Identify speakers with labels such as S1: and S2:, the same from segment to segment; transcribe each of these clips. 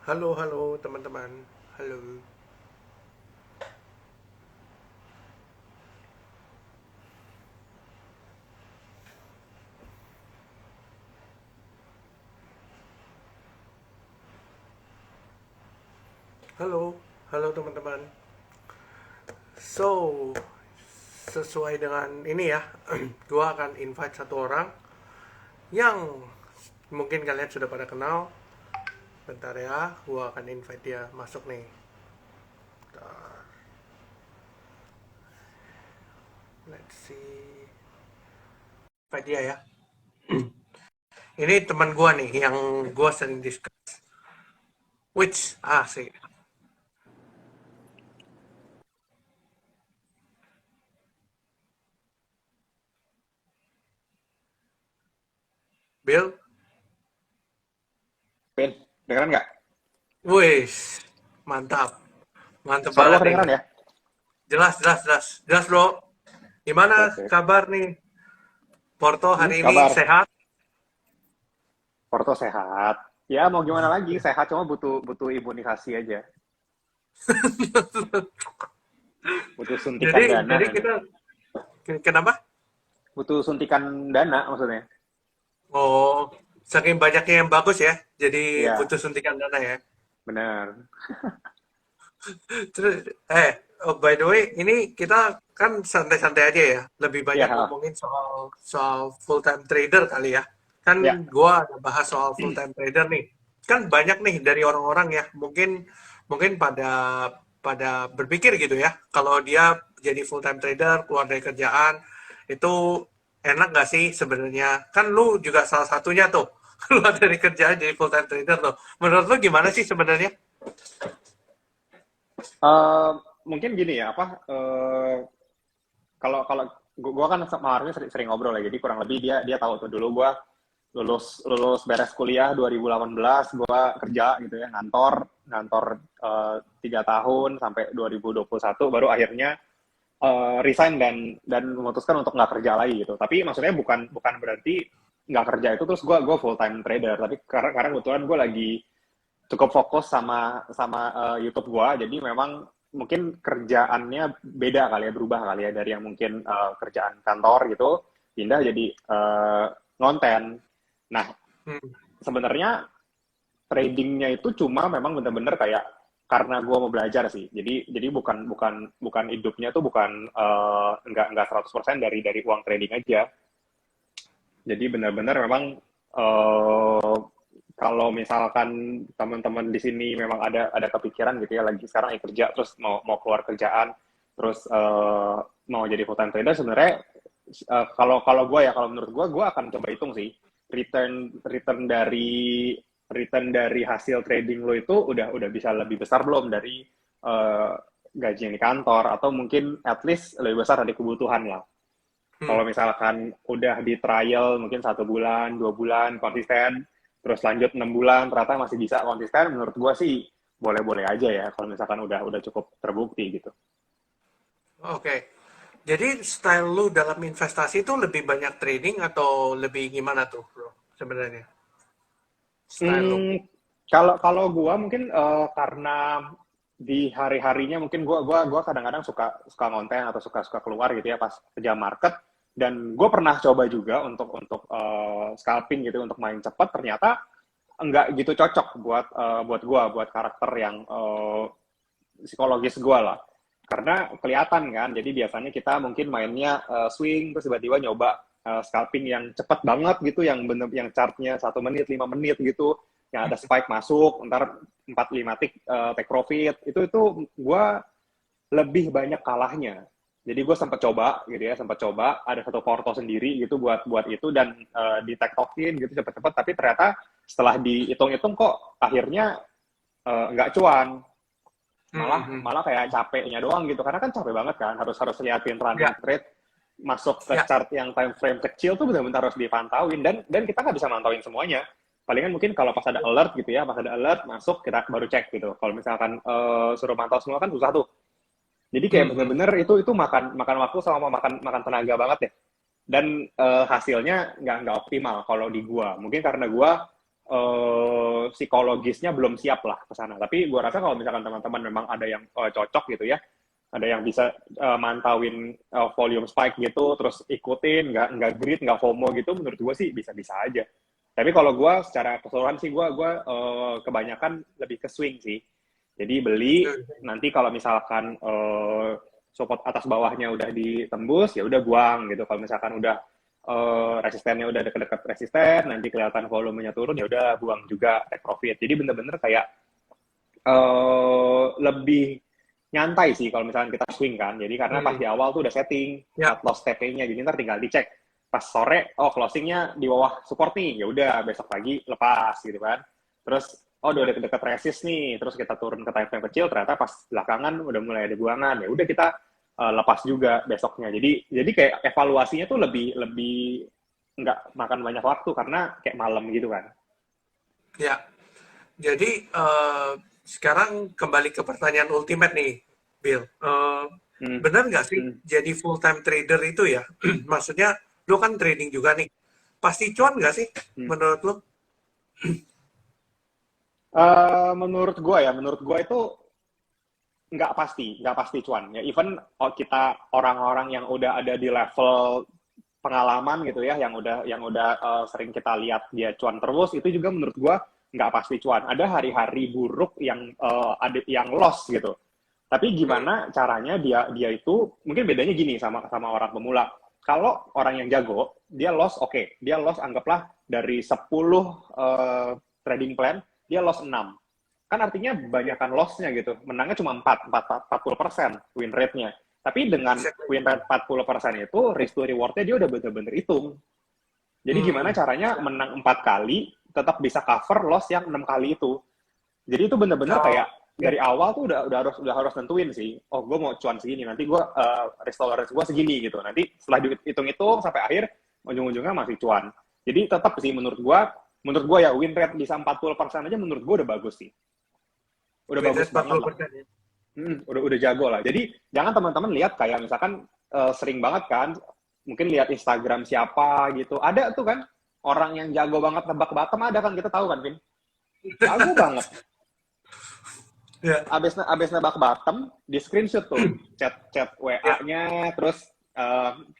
S1: Halo, halo teman-teman. Halo. Halo, halo teman-teman. So, sesuai dengan ini ya, gua akan invite satu orang yang mungkin kalian sudah pada kenal. Bentar ya, gua akan invite dia masuk nih. Bentar. Let's see. Invite dia ya. Ini teman gua nih yang gua sering discuss. Which sih. Bill.
S2: Pin, dengeran nggak?
S1: Wis, mantap. Mantap
S2: Suara gua
S1: banget ini.
S2: kedengeran ya?
S1: Jelas, jelas, jelas. Jelas, Bro. Gimana
S2: Oke, oke.
S1: kabar nih? Porto hari ini
S2: Kabar.
S1: sehat?
S2: Porto sehat. Ya mau gimana lagi? Sehat cuma butuh butuh imunisasi aja. Butuh suntikan
S1: Jadi
S2: dana
S1: jadi
S2: ini.
S1: kita kenapa?
S2: Butuh suntikan dana maksudnya.
S1: Oh, saking banyaknya yang bagus ya. Jadi
S2: Iya,
S1: butuh suntikan dana ya.
S2: benar.
S1: Terus oh, by the way, ini kita kan santai-santai aja ya. Lebih banyak
S2: Iya,
S1: ngomongin soal soal full time trader kali ya.
S2: ya.
S1: Kan gua ada bahas soal full time trader nih. Kan banyak nih dari orang-orang ya. Mungkin mungkin pada pada berpikir gitu ya. Kalau dia jadi full time trader, keluar dari kerjaan, itu enak nggak sih sebenarnya? Kan lu juga salah satunya tuh. Keluar dari kerjaan jadi full time trader tuh. Menurut lu gimana sih sebenarnya?
S2: Eh, Mungkin gini ya, apa? Kalau kalau gua kan sama Arvin sering ngobrol ya, jadi kurang lebih dia tahu tuh dulu gua lulus lulus beres kuliah 2018, gua kerja gitu ya, ngantor ngantor 3 tahun sampai 2021 baru akhirnya resign dan memutuskan untuk nggak kerja lagi gitu. Tapi maksudnya bukan bukan berarti nggak kerja itu terus gua full time trader, tapi karena kebetulan gua lagi cukup fokus sama sama YouTube gua, jadi memang mungkin kerjaannya beda kali ya, berubah kali ya dari yang mungkin kerjaan kantor gitu pindah jadi ngonten. Nah,
S1: Hmm.
S2: sebenarnya tradingnya itu cuma memang bener-bener kayak karena gue mau belajar sih. Jadi bukan bukan bukan hidupnya tuh bukan nggak 100% dari uang trading aja. Jadi benar-benar memang eh, kalau misalkan teman-teman di sini memang ada kepikiran gitu ya lagi sekarang kerja terus mau mau keluar kerjaan terus mau jadi full time trader sebenarnya kalau kalau gue ya kalau menurut gue akan coba hitung sih return return dari hasil trading lo itu udah bisa lebih besar belum dari eh, gaji yang di kantor atau mungkin at least lebih besar dari kebutuhan lah.
S1: Hmm.
S2: Kalau misalkan udah di trial mungkin 1 bulan, 2 bulan konsisten, terus lanjut 6 bulan ternyata masih bisa konsisten, menurut gua sih boleh-boleh aja ya kalau misalkan udah cukup terbukti gitu.
S1: Oke. Jadi style lu dalam investasi itu lebih banyak trading atau lebih gimana tuh, bro? Sebenarnya style lu.
S2: Hmm, kalau kalau gua mungkin karena di hari-harinya mungkin gua kadang-kadang suka suka ngonten atau suka suka keluar gitu ya pas kerja market dan gue pernah coba juga untuk scalping gitu untuk main cepat ternyata enggak gitu cocok buat gua buat karakter yang psikologis gua lah karena kelihatan kan jadi biasanya kita mungkin mainnya swing terus tiba-tiba nyoba scalping yang cepat banget gitu yang bener yang chartnya 1 menit 5 menit gitu yang ada spike masuk ntar 4 5 take profit itu gua lebih banyak kalahnya jadi gue sempat coba gitu ya sempat coba ada satu porto sendiri gitu buat buat itu dan di tektokin gitu cepet-cepet tapi ternyata setelah dihitung-hitung kok akhirnya nggak cuan
S1: Hmm,
S2: malah
S1: hmm.
S2: malah kayak capeknya doang gitu karena kan capek banget kan harus harus liatin running
S1: Ya,
S2: trade masuk ke
S1: ya.
S2: chart yang time frame kecil tuh benar-benar harus dipantauin dan kita nggak bisa mantauin semuanya palingan mungkin kalau pas ada alert gitu ya pas ada alert masuk kita baru cek gitu kalau misalkan suruh mantau semua kan susah tuh jadi kayak
S1: Hmm, hmm.
S2: bener-bener itu makan makan waktu sama makan makan tenaga banget ya dan hasilnya nggak optimal kalau di gua mungkin karena gua psikologisnya belum siap lah ke sana. Tapi gue rasa kalau misalkan teman-teman memang ada yang cocok gitu ya, ada yang bisa mantauin volume spike gitu, terus ikutin, nggak grid, nggak FOMO gitu, menurut gue sih bisa-bisa aja. Tapi kalau gue secara keseluruhan sih gue kebanyakan lebih ke swing sih. Jadi beli nanti kalau misalkan support atas bawahnya udah ditembus ya udah buang gitu. Kalau misalkan udah resistennya udah deket-deket resisten, nanti kelihatan volumenya turun ya udah buang juga, take profit. Jadi bener-bener kayak lebih nyantai sih kalau misalkan kita swing kan. Jadi karena pas di awal tuh udah setting
S1: Ya,
S2: cut loss TP-nya, jadi ntar tinggal dicek pas sore, oh closingnya di bawah support nih, ya udah besok pagi lepas gitu kan. Terus oh udah deket-deket resist nih, terus kita turun ke time frame kecil, ternyata pas belakangan udah mulai ada buangan, ya udah kita lepas juga besoknya. Jadi kayak evaluasinya tuh lebih lebih nggak makan banyak waktu karena kayak malam gitu kan.
S1: ya. Jadi sekarang kembali ke pertanyaan ultimate nih, Bill.
S2: Hmm.
S1: Benar nggak sih
S2: Hmm.
S1: jadi full time trader itu ya? Maksudnya lo kan trading juga nih. Pasti cuan nggak sih
S2: Hmm.
S1: menurut lo?
S2: Menurut gua itu nggak pasti cuan. Ya even kita orang-orang yang udah ada di level pengalaman gitu ya, yang udah sering kita lihat dia cuan terus, itu juga menurut gua nggak pasti cuan. Ada hari-hari buruk yang ada yang loss gitu. Tapi
S1: Hmm,
S2: gimana caranya dia itu mungkin bedanya gini sama sama orang pemula. Kalau orang yang jago, dia loss oke. Dia loss anggaplah dari 10 trading plan, dia loss 6. Kan artinya banyakkan loss-nya gitu. Menangnya cuma 40% win rate-nya. Tapi dengan
S1: exactly.
S2: win rate 40% itu, risk to reward-nya dia udah bener-bener hitung. Jadi gimana
S1: Hmm,
S2: caranya menang 4 kali, tetap bisa cover loss yang 6 kali itu. Jadi itu bener-bener
S1: oh,
S2: kayak
S1: ya,
S2: dari awal tuh udah harus nentuin sih. Oh, gue mau cuan segini, nanti gue risk tolerance gue segini gitu. Nanti setelah dihitung-hitung sampai akhir ujung-ujungnya masih cuan. Jadi tetap sih menurut gue ya win rate bisa 40% aja menurut gue udah bagus sih. Udah
S1: win
S2: bagus
S1: rate
S2: banget lah.
S1: 40% ya.
S2: Udah jago lah. Jadi jangan teman-teman lihat kayak misalkan sering banget kan, mungkin lihat Instagram siapa gitu. Ada tuh kan orang yang jago banget nebak bottom ada kan kita tahu kan, Vin. Jago banget.
S1: Ya,
S2: Abis nebak bottom, di screenshot tuh chat
S1: ya,
S2: WA-nya, terus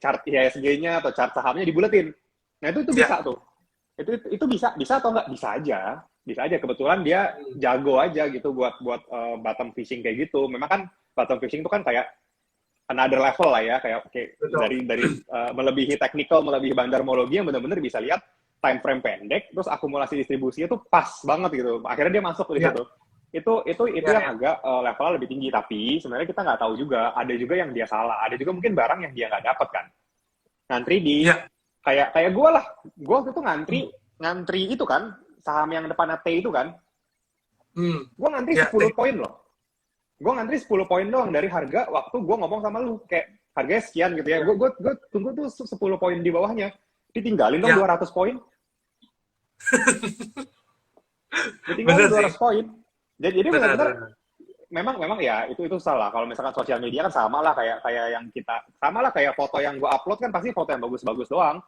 S2: chart IHSG-nya atau chart sahamnya dibuletin. Nah itu
S1: ya.
S2: bisa tuh. Itu bisa atau nggak bisa aja. Bisa aja kebetulan dia
S1: Hmm,
S2: jago aja gitu buat buat bottom fishing kayak gitu. Memang kan bottom fishing itu kan kayak another level lah ya, kayak
S1: betul.
S2: dari melebihi technical, melebihi bandarmologi yang benar-benar bisa lihat time frame pendek, terus akumulasi distribusinya tuh pas banget gitu. Akhirnya dia masuk di
S1: Ya,
S2: situ. Itu
S1: ya,
S2: yang
S1: ya.
S2: agak levelnya lebih tinggi, tapi sebenarnya kita nggak tahu juga. Ada juga yang dia salah, ada juga mungkin barang yang dia nggak dapat kan. Ngantri di
S1: Ya.
S2: kayak kayak gue lah, gue waktu itu ngantri
S1: Hmm,
S2: ngantri itu kan saham yang depannya T itu kan,
S1: hmm.
S2: gue ngantri
S1: Ya,
S2: 10 poin loh. Gue ngantri 10 poin doang dari harga waktu gue ngomong sama lu kayak harganya sekian gitu ya.
S1: ya,
S2: Gue tunggu tuh 10 poin di bawahnya. Ditinggalin dong
S1: ya.
S2: 200 poin. Ditinggalin
S1: Bener
S2: dua
S1: sih.
S2: ratus poin. Jadi
S1: Benar,
S2: benar-benar
S1: benar.
S2: memang ya itu salah. Kalau misalkan sosial media kan sama lah kayak kayak yang kita sama lah kayak foto yang gue upload kan pasti foto yang bagus-bagus doang.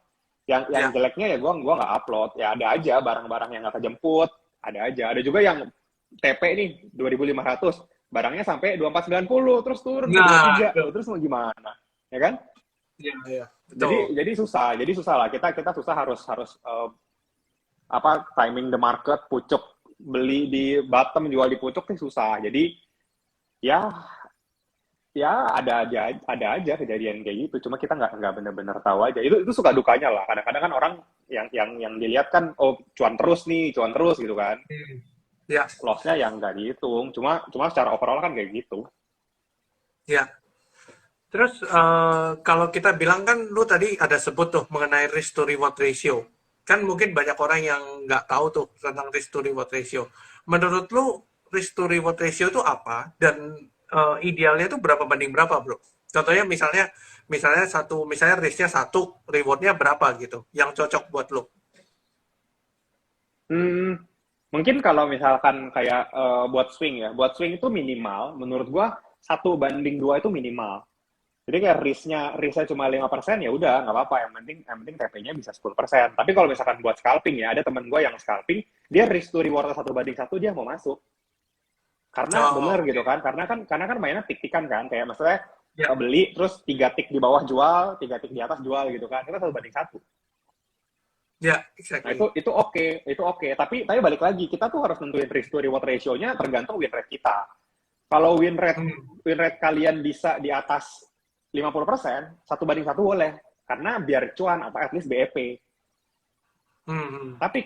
S2: Yang
S1: Ya,
S2: jeleknya ya gue nggak upload. Ya ada aja barang-barang yang nggak kejemput. Ada aja. Ada juga yang TP nih 2.500 barangnya sampai 2.490 terus turun ke 23
S1: nah,
S2: loh, terus mau gimana ya kan.
S1: ya, ya, betul.
S2: Jadi susah lah kita susah harus apa timing the market pucuk beli di bottom jual di pucuk sih susah. Jadi ya ya ada aja kejadian kayak gitu, cuma kita nggak benar-benar tahu aja. Itu suka dukanya lah, kadang-kadang kan orang yang dilihat kan oh cuan terus gitu kan,
S1: Hmm. Ya,
S2: lossnya yang nggak dihitung, cuma secara overall kan kayak gitu.
S1: ya. Terus kalau kita bilang kan lu tadi ada sebut tuh mengenai risk to reward ratio. Kan mungkin banyak orang yang nggak tahu tuh tentang risk to reward ratio. Menurut lu risk to reward ratio itu apa dan idealnya itu berapa banding berapa, Bro? Contohnya misalnya risknya satu, rewardnya berapa gitu, yang cocok buat lu.
S2: Hmm, mungkin kalau misalkan kayak buat swing itu minimal menurut gua 1 banding 2 itu minimal. Jadi kayak risknya cuma 5%, ya udah nggak apa-apa. Yang penting TP-nya bisa 10%. Tapi kalau misalkan buat scalping ya, ada temen gue yang scalping, dia risk to reward 1:1, dia mau masuk. Karena
S1: Oh,
S2: bener gitu
S1: oke.
S2: kan, karena kan mainnya tik-tikan kan, kayak maksudnya
S1: Ya,
S2: beli terus 3 tik di bawah jual, 3 tik di atas jual gitu kan, itu 1:1.
S1: ya,
S2: Nah itu
S1: exactly.
S2: itu oke, itu oke. Tapi balik lagi, kita tuh harus nentuin risk to reward ratio-nya tergantung win rate kita. Kalau
S1: Hmm.
S2: win rate kalian bisa di atas 50%, 1:1 boleh. Karena biar cuan atau at least BEP.
S1: Hmm. Hmm.
S2: Tapi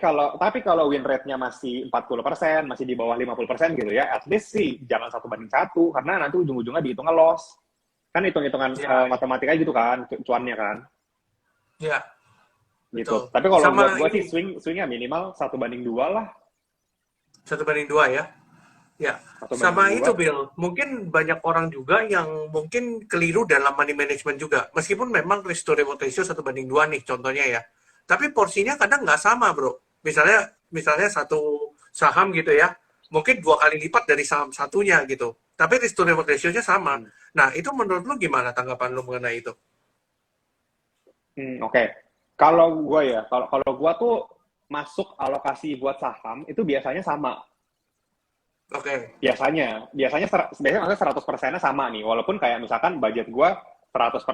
S2: kalau win rate-nya masih 40%, masih di bawah 50% gitu ya, at least sih jangan 1:1 karena nanti ujung-ujungnya dihitungnya loss. Kan hitung-hitungan
S1: Ya,
S2: matematika gitu kan, cuannya kan.
S1: ya,
S2: Gitu.
S1: betul.
S2: Tapi kalau buat
S1: Sama
S2: gua sih
S1: ini,
S2: swingnya minimal 1:2 lah,
S1: 1:2 ya. Ya,
S2: satu banding
S1: sama
S2: dua.
S1: itu Bill. Mungkin banyak orang juga yang mungkin keliru dalam money management juga. Meskipun memang risk to reward ratio 1:2 nih contohnya ya. Tapi porsinya kadang nggak sama, bro. Misalnya satu saham gitu ya, mungkin 2 kali lipat dari saham satunya gitu. Tapi risk to reward ratio-nya sama.
S2: Hmm.
S1: Nah, itu menurut lu gimana tanggapan lu mengenai itu?
S2: Oke. Kalau gua ya, kalau gua tuh masuk alokasi buat saham itu biasanya sama.
S1: Oke.
S2: Biasanya maksudnya 100%-nya sama nih. Walaupun kayak misalkan budget gua 100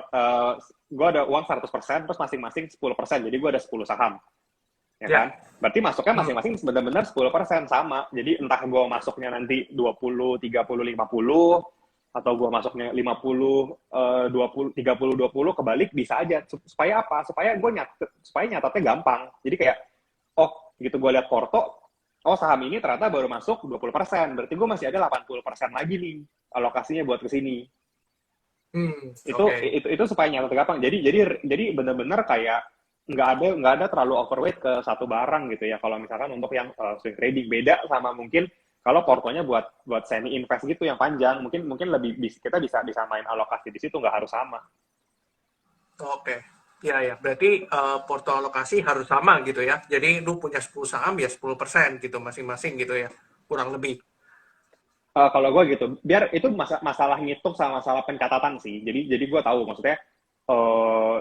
S2: gua ada uang 100%, terus masing-masing 10%. Jadi gua ada 10 saham, ya
S1: Ya.
S2: kan? Berarti masuknya
S1: Hmm.
S2: masing-masing benar-benar 10% sama. Jadi entah gua masuknya nanti 20, 30, 50, atau gua masuknya 50, 20, 30, 20, kebalik bisa aja. Supaya apa? Supaya nyatetnya gampang. Jadi kayak, oh gitu gue lihat porto, oh saham ini ternyata baru masuk 20%, berarti gue masih ada 80% lagi nih alokasinya buat ke sini.
S1: Hmm.
S2: Itu,
S1: Oke.
S2: itu supaya nyatet gampang. Jadi benar-benar kayak nggak ada terlalu overweight ke satu barang gitu ya. Kalau misalkan untuk yang swing trading, beda sama mungkin kalau portonya buat semi invest gitu yang panjang, mungkin lebih kita bisa main alokasi di situ, nggak harus sama.
S1: Oke. Ya, ya. Berarti porto alokasi harus sama gitu ya. Jadi lu punya 10 saham ya 10% gitu masing-masing gitu ya. Kurang lebih.
S2: Kalau gue gitu, biar itu masalah ngitung sama masalah pencatatan sih. Jadi gue tahu maksudnya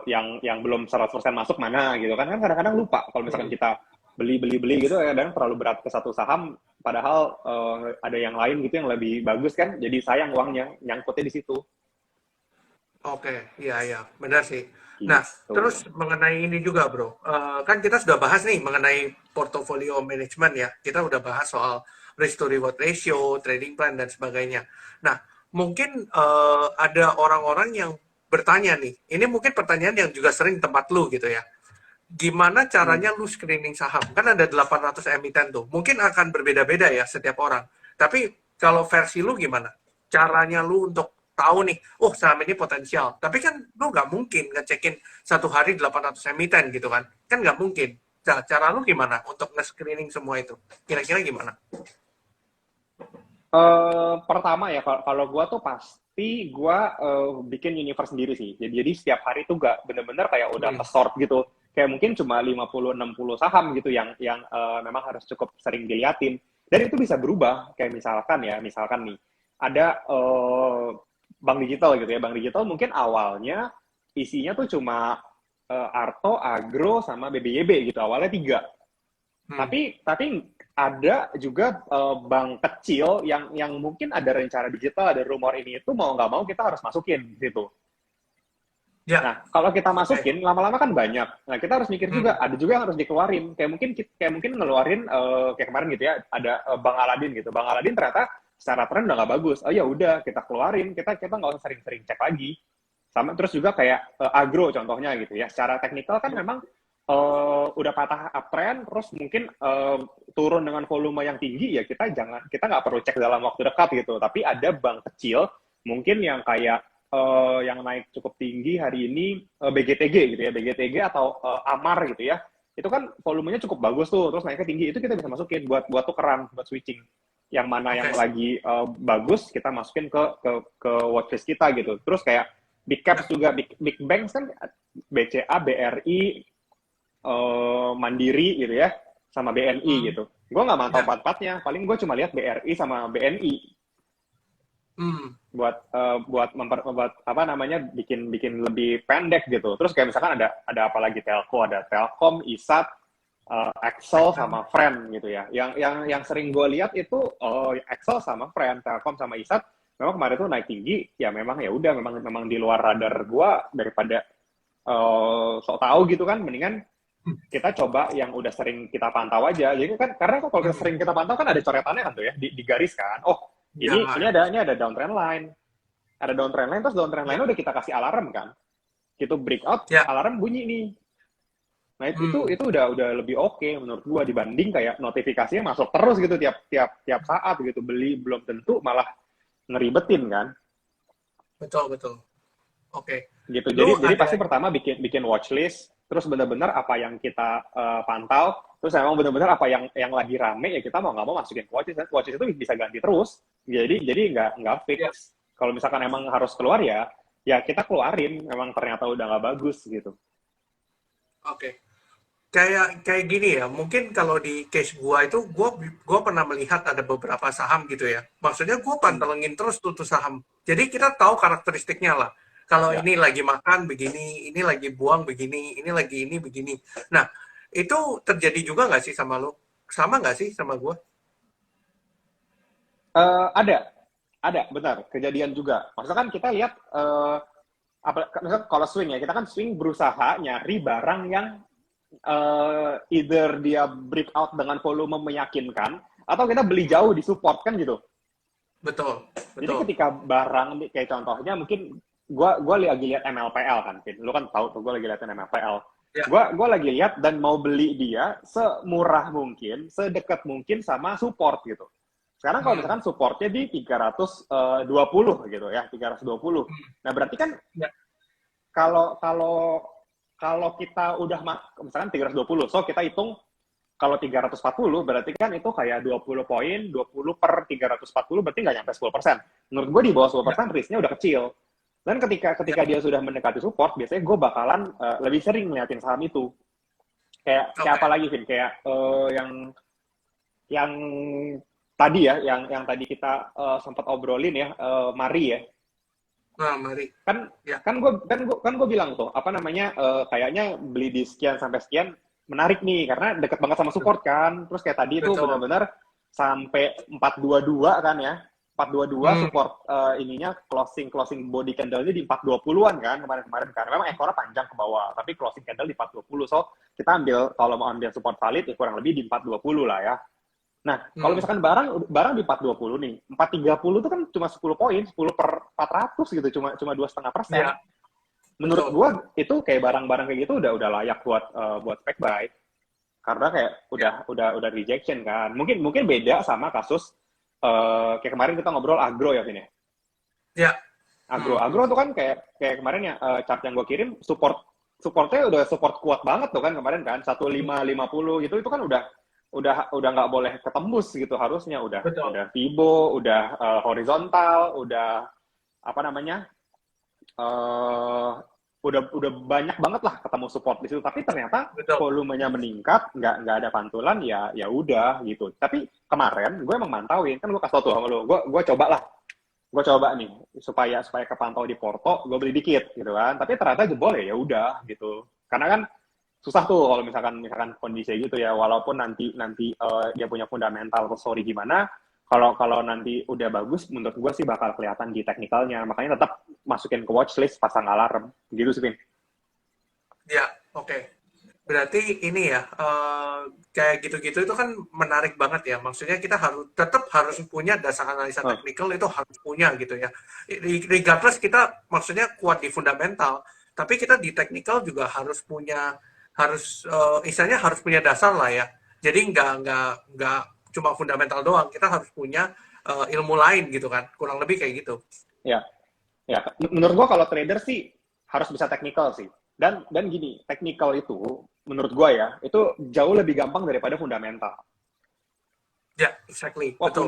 S2: yang belum 100% masuk mana gitu kan kadang-kadang lupa kalau misalkan
S1: Hmm.
S2: kita beli gitu kadang terlalu berat ke satu saham, padahal ada yang lain gitu yang lebih bagus kan, jadi sayang uangnya nyangkutnya di situ
S1: Oke, iya iya, benar sih. Nah,
S2: gitu.
S1: terus mengenai ini juga, Bro. Kan kita sudah bahas nih mengenai portfolio management ya. Kita udah bahas soal risk to reward ratio, trading plan dan sebagainya. Nah, mungkin ada orang-orang yang bertanya nih. Ini mungkin pertanyaan yang juga sering di tempat lu gitu ya. Gimana
S2: Hmm.
S1: caranya lu screening saham? Kan ada 800 emiten tuh. Mungkin akan berbeda-beda ya setiap orang. Tapi kalau versi lu gimana? Caranya lu untuk tahu nih, oh saham ini potensial. Tapi kan lu nggak mungkin ngecekin satu hari 800 emiten gitu kan. Kan nggak mungkin. Nah, cara lu gimana untuk nge-screening semua itu? Kira-kira gimana?
S2: Pertama ya, kalau gue tuh pasti gue bikin universe sendiri sih. Jadi setiap hari tuh gak bener-bener kayak udah
S1: Hmm.
S2: ke-sort gitu. Kayak mungkin cuma 50-60 saham gitu yang memang harus cukup sering diliatin. Dan itu bisa berubah. Kayak misalkan nih, ada bank digital gitu ya. Bank digital mungkin awalnya isinya tuh cuma Arto, Agro, sama BBYB gitu. Awalnya 3.
S1: Hmm.
S2: Tapi ada juga bank kecil yang mungkin ada rencana digital, ada rumor ini itu, mau nggak mau kita harus masukin gitu.
S1: Ya,
S2: Nah, kalau kita
S1: oke.
S2: masukin lama-lama kan banyak. Nah, kita harus mikir juga,
S1: Hmm.
S2: ada juga yang harus dikeluarin. Kayak mungkin ngeluarin kayak kemarin gitu ya, ada Bang Aladin gitu. Bang Aladin ternyata secara tren udah nggak bagus. Oh ya udah, kita keluarin. Kita nggak usah sering-sering cek lagi. Sama terus juga kayak agro contohnya gitu ya. Secara teknikal kan memang udah patah uptrend, terus mungkin turun dengan volume yang tinggi, ya kita nggak perlu cek dalam waktu dekat gitu. Tapi ada bank kecil mungkin yang kayak yang naik cukup tinggi hari ini, BGTG gitu ya, BGTG atau Amar gitu ya. Itu kan volumenya cukup bagus tuh, terus naiknya tinggi, itu kita bisa masukin buat tukeran, buat switching. Yang mana yang
S1: Oke.
S2: lagi bagus kita masukin ke watchlist kita gitu. Terus kayak big
S1: Ya.
S2: caps juga, big banks kan, BCA, BRI, Mandiri gitu ya, sama BNI
S1: Hmm.
S2: gitu. Gue nggak mantau
S1: Ya.
S2: empat-empatnya, paling gue cuma lihat BRI sama BNI.
S1: Hmm.
S2: buat apa namanya bikin lebih pendek gitu. Terus kayak misalkan ada apa lagi telco, ada Telkom, ISAT, Excel sama Friend gitu ya. Yang sering gue lihat itu Excel sama Friend, Telkom sama ISAT memang kemarin tuh naik tinggi. Ya memang ya udah memang di luar radar gue daripada sok tahu gitu kan, mendingan kita coba yang udah sering kita pantau aja. Jadi kan karena kalau kita sering kita pantau kan ada coretannya kan tuh ya di garis kan. Oh,
S1: Ya,
S2: ini ada downtrend line. Ada downtrend line, terus downtrend line udah kita kasih alarm kan. Gitu breakout,
S1: ya,
S2: alarm bunyi nih. Nah,
S1: hmm,
S2: itu udah lebih oke menurut gua dibanding kayak notifikasinya masuk terus gitu tiap saat gitu. Beli belum tentu malah ngeribetin kan.
S1: betul betul. Oke.
S2: Gitu.
S1: Lu
S2: Jadi
S1: ada
S2: pasti pertama bikin watchlist, terus benar-benar apa yang kita pantau, terus emang benar-benar apa yang lagi rame ya kita mau nggak mau masukin ke watchlist. Watchlist itu bisa ganti terus. Jadi nggak
S1: ya,
S2: fix. Kalau misalkan emang harus keluar ya kita keluarin. Memang ternyata udah nggak bagus gitu.
S1: oke. Kayak kayak gini ya, mungkin kalau di case gua itu gua pernah melihat ada beberapa saham gitu ya. Maksudnya gua
S2: Hmm.
S1: pantengin terus tuh saham. Jadi kita tahu karakteristiknya lah. Kalau
S2: Ya.
S1: ini lagi makan begini, ini lagi buang begini, ini lagi ini begini. Nah, itu terjadi juga nggak sih sama lo? Sama nggak sih sama gua?
S2: Ada benar kejadian juga. Maksudnya kan kita lihat misalkan kalau swing ya kita kan swing berusaha nyari barang yang either dia breakout dengan volume meyakinkan atau kita beli jauh di support kan gitu.
S1: Betul,
S2: Jadi
S1: betul.
S2: ketika barang kayak contohnya mungkin gua lagi lihat MLPL kan, Vin. Lu kan tahu tuh gua lagi liatin MLPL.
S1: Ya.
S2: Gua lagi lihat dan mau beli dia semurah mungkin, sedekat mungkin sama support gitu. Sekarang kalau
S1: Hmm.
S2: misalkan supportnya di 320 gitu ya, 320. Nah, berarti kan
S1: Ya.
S2: kalau kalau kalau kita udah misalkan 320, so kita hitung kalau 340 berarti kan itu kayak 20 poin, 20 per 340 berarti nggak nyampe 10%. Menurut gue di bawah
S1: Ya.
S2: 10% risknya udah kecil. Dan ketika
S1: Ya.
S2: dia sudah mendekati support, biasanya gue bakalan lebih sering ngeliatin saham itu. Kayak
S1: Oke.
S2: apa lagi, Vin? Kayak yang tadi ya, yang tadi kita sempat obrolin ya, Mari ya.
S1: Nah, mari.
S2: kan
S1: Ya.
S2: kan gue bilang tuh apa namanya kayaknya beli di sekian sampai sekian menarik nih karena deket banget sama support kan, terus kayak tadi itu
S1: Betul.
S2: benar-benar sampai 422 kan ya, 422
S1: Hmm.
S2: support ininya closing body candle-nya di 420-an kan kemarin-kemarin kan memang ekornya panjang ke bawah tapi closing candle di 420, so kita ambil kalau mau ambil support valid ya kurang lebih di 420 lah ya. Nah, kalau
S1: Hmm.
S2: misalkan barang di 420 nih, 430 itu kan cuma 10 poin, 10 per 400 gitu, cuma 2,5%.
S1: Ya.
S2: Menurut
S1: Betul.
S2: gua itu kayak barang-barang kayak gitu udah layak buat spec buy karena kayak
S1: Ya.
S2: udah rejection kan. Mungkin beda sama kasus kayak kemarin kita ngobrol agro ya Vin ya.
S1: Ya. Hmm.
S2: Agro tuh kan kayak kemarin ya chart yang gua kirim supportnya udah support kuat banget tuh kan kemarin kan 1550 gitu itu kan udah nggak boleh ketembus gitu harusnya
S1: Betul.
S2: udah Fibo udah horizontal udah apa namanya eh udah banyak banget lah ketemu support di situ tapi ternyata
S1: Betul.
S2: volumenya meningkat nggak ada pantulan ya udah gitu tapi kemarin gue emang mantauin kan gue kasih tau tuh sama lo gue coba nih supaya kepantau di Porto gue beli dikit gitu kan tapi ternyata jebol ya udah gitu karena kan susah tuh kalau misalkan kondisi gitu ya walaupun nanti dia punya fundamental story gimana kalau nanti udah bagus menurut gue sih bakal kelihatan di teknikalnya makanya tetap masukin ke watchlist pasang alarm gitu sih Vin.
S1: Ya. Oke. Berarti ini ya, kayak gitu-gitu itu kan menarik banget ya. Maksudnya kita tetap harus punya dasar analisa
S2: Oh,
S1: teknikal itu harus punya gitu ya. Regardless kita maksudnya kuat di fundamental, tapi kita di teknikal juga harus punya istilahnya harus punya dasar lah ya. Jadi nggak cuma fundamental doang, kita harus punya ilmu lain gitu kan. Kurang lebih kayak gitu.
S2: ya ya menurut gue kalau trader sih harus bisa teknikal sih dan gini teknikal itu menurut gue ya itu jauh lebih gampang daripada fundamental.
S1: Ya, exactly,
S2: Wah,
S1: betul.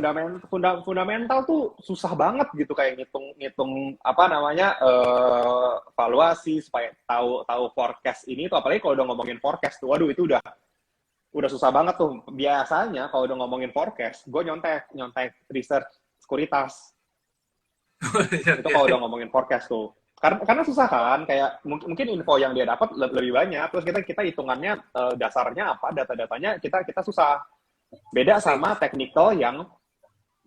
S2: fundamental tuh susah banget gitu kayak ngitung apa namanya valuasi supaya tahu tahu forecast ini tuh apalagi kalau udah ngomongin forecast tuh waduh itu udah susah banget tuh. Biasanya kalau udah ngomongin forecast, gue nyontek nyontek research sekuritas.
S1: Iya,
S2: Itu
S1: iya.
S2: kalau udah ngomongin forecast tuh. Karena susah kan, kayak mungkin info yang dia dapat lebih banyak, terus kita hitungannya dasarnya apa, data-datanya kita susah. Beda
S1: Asli.
S2: sama technical yang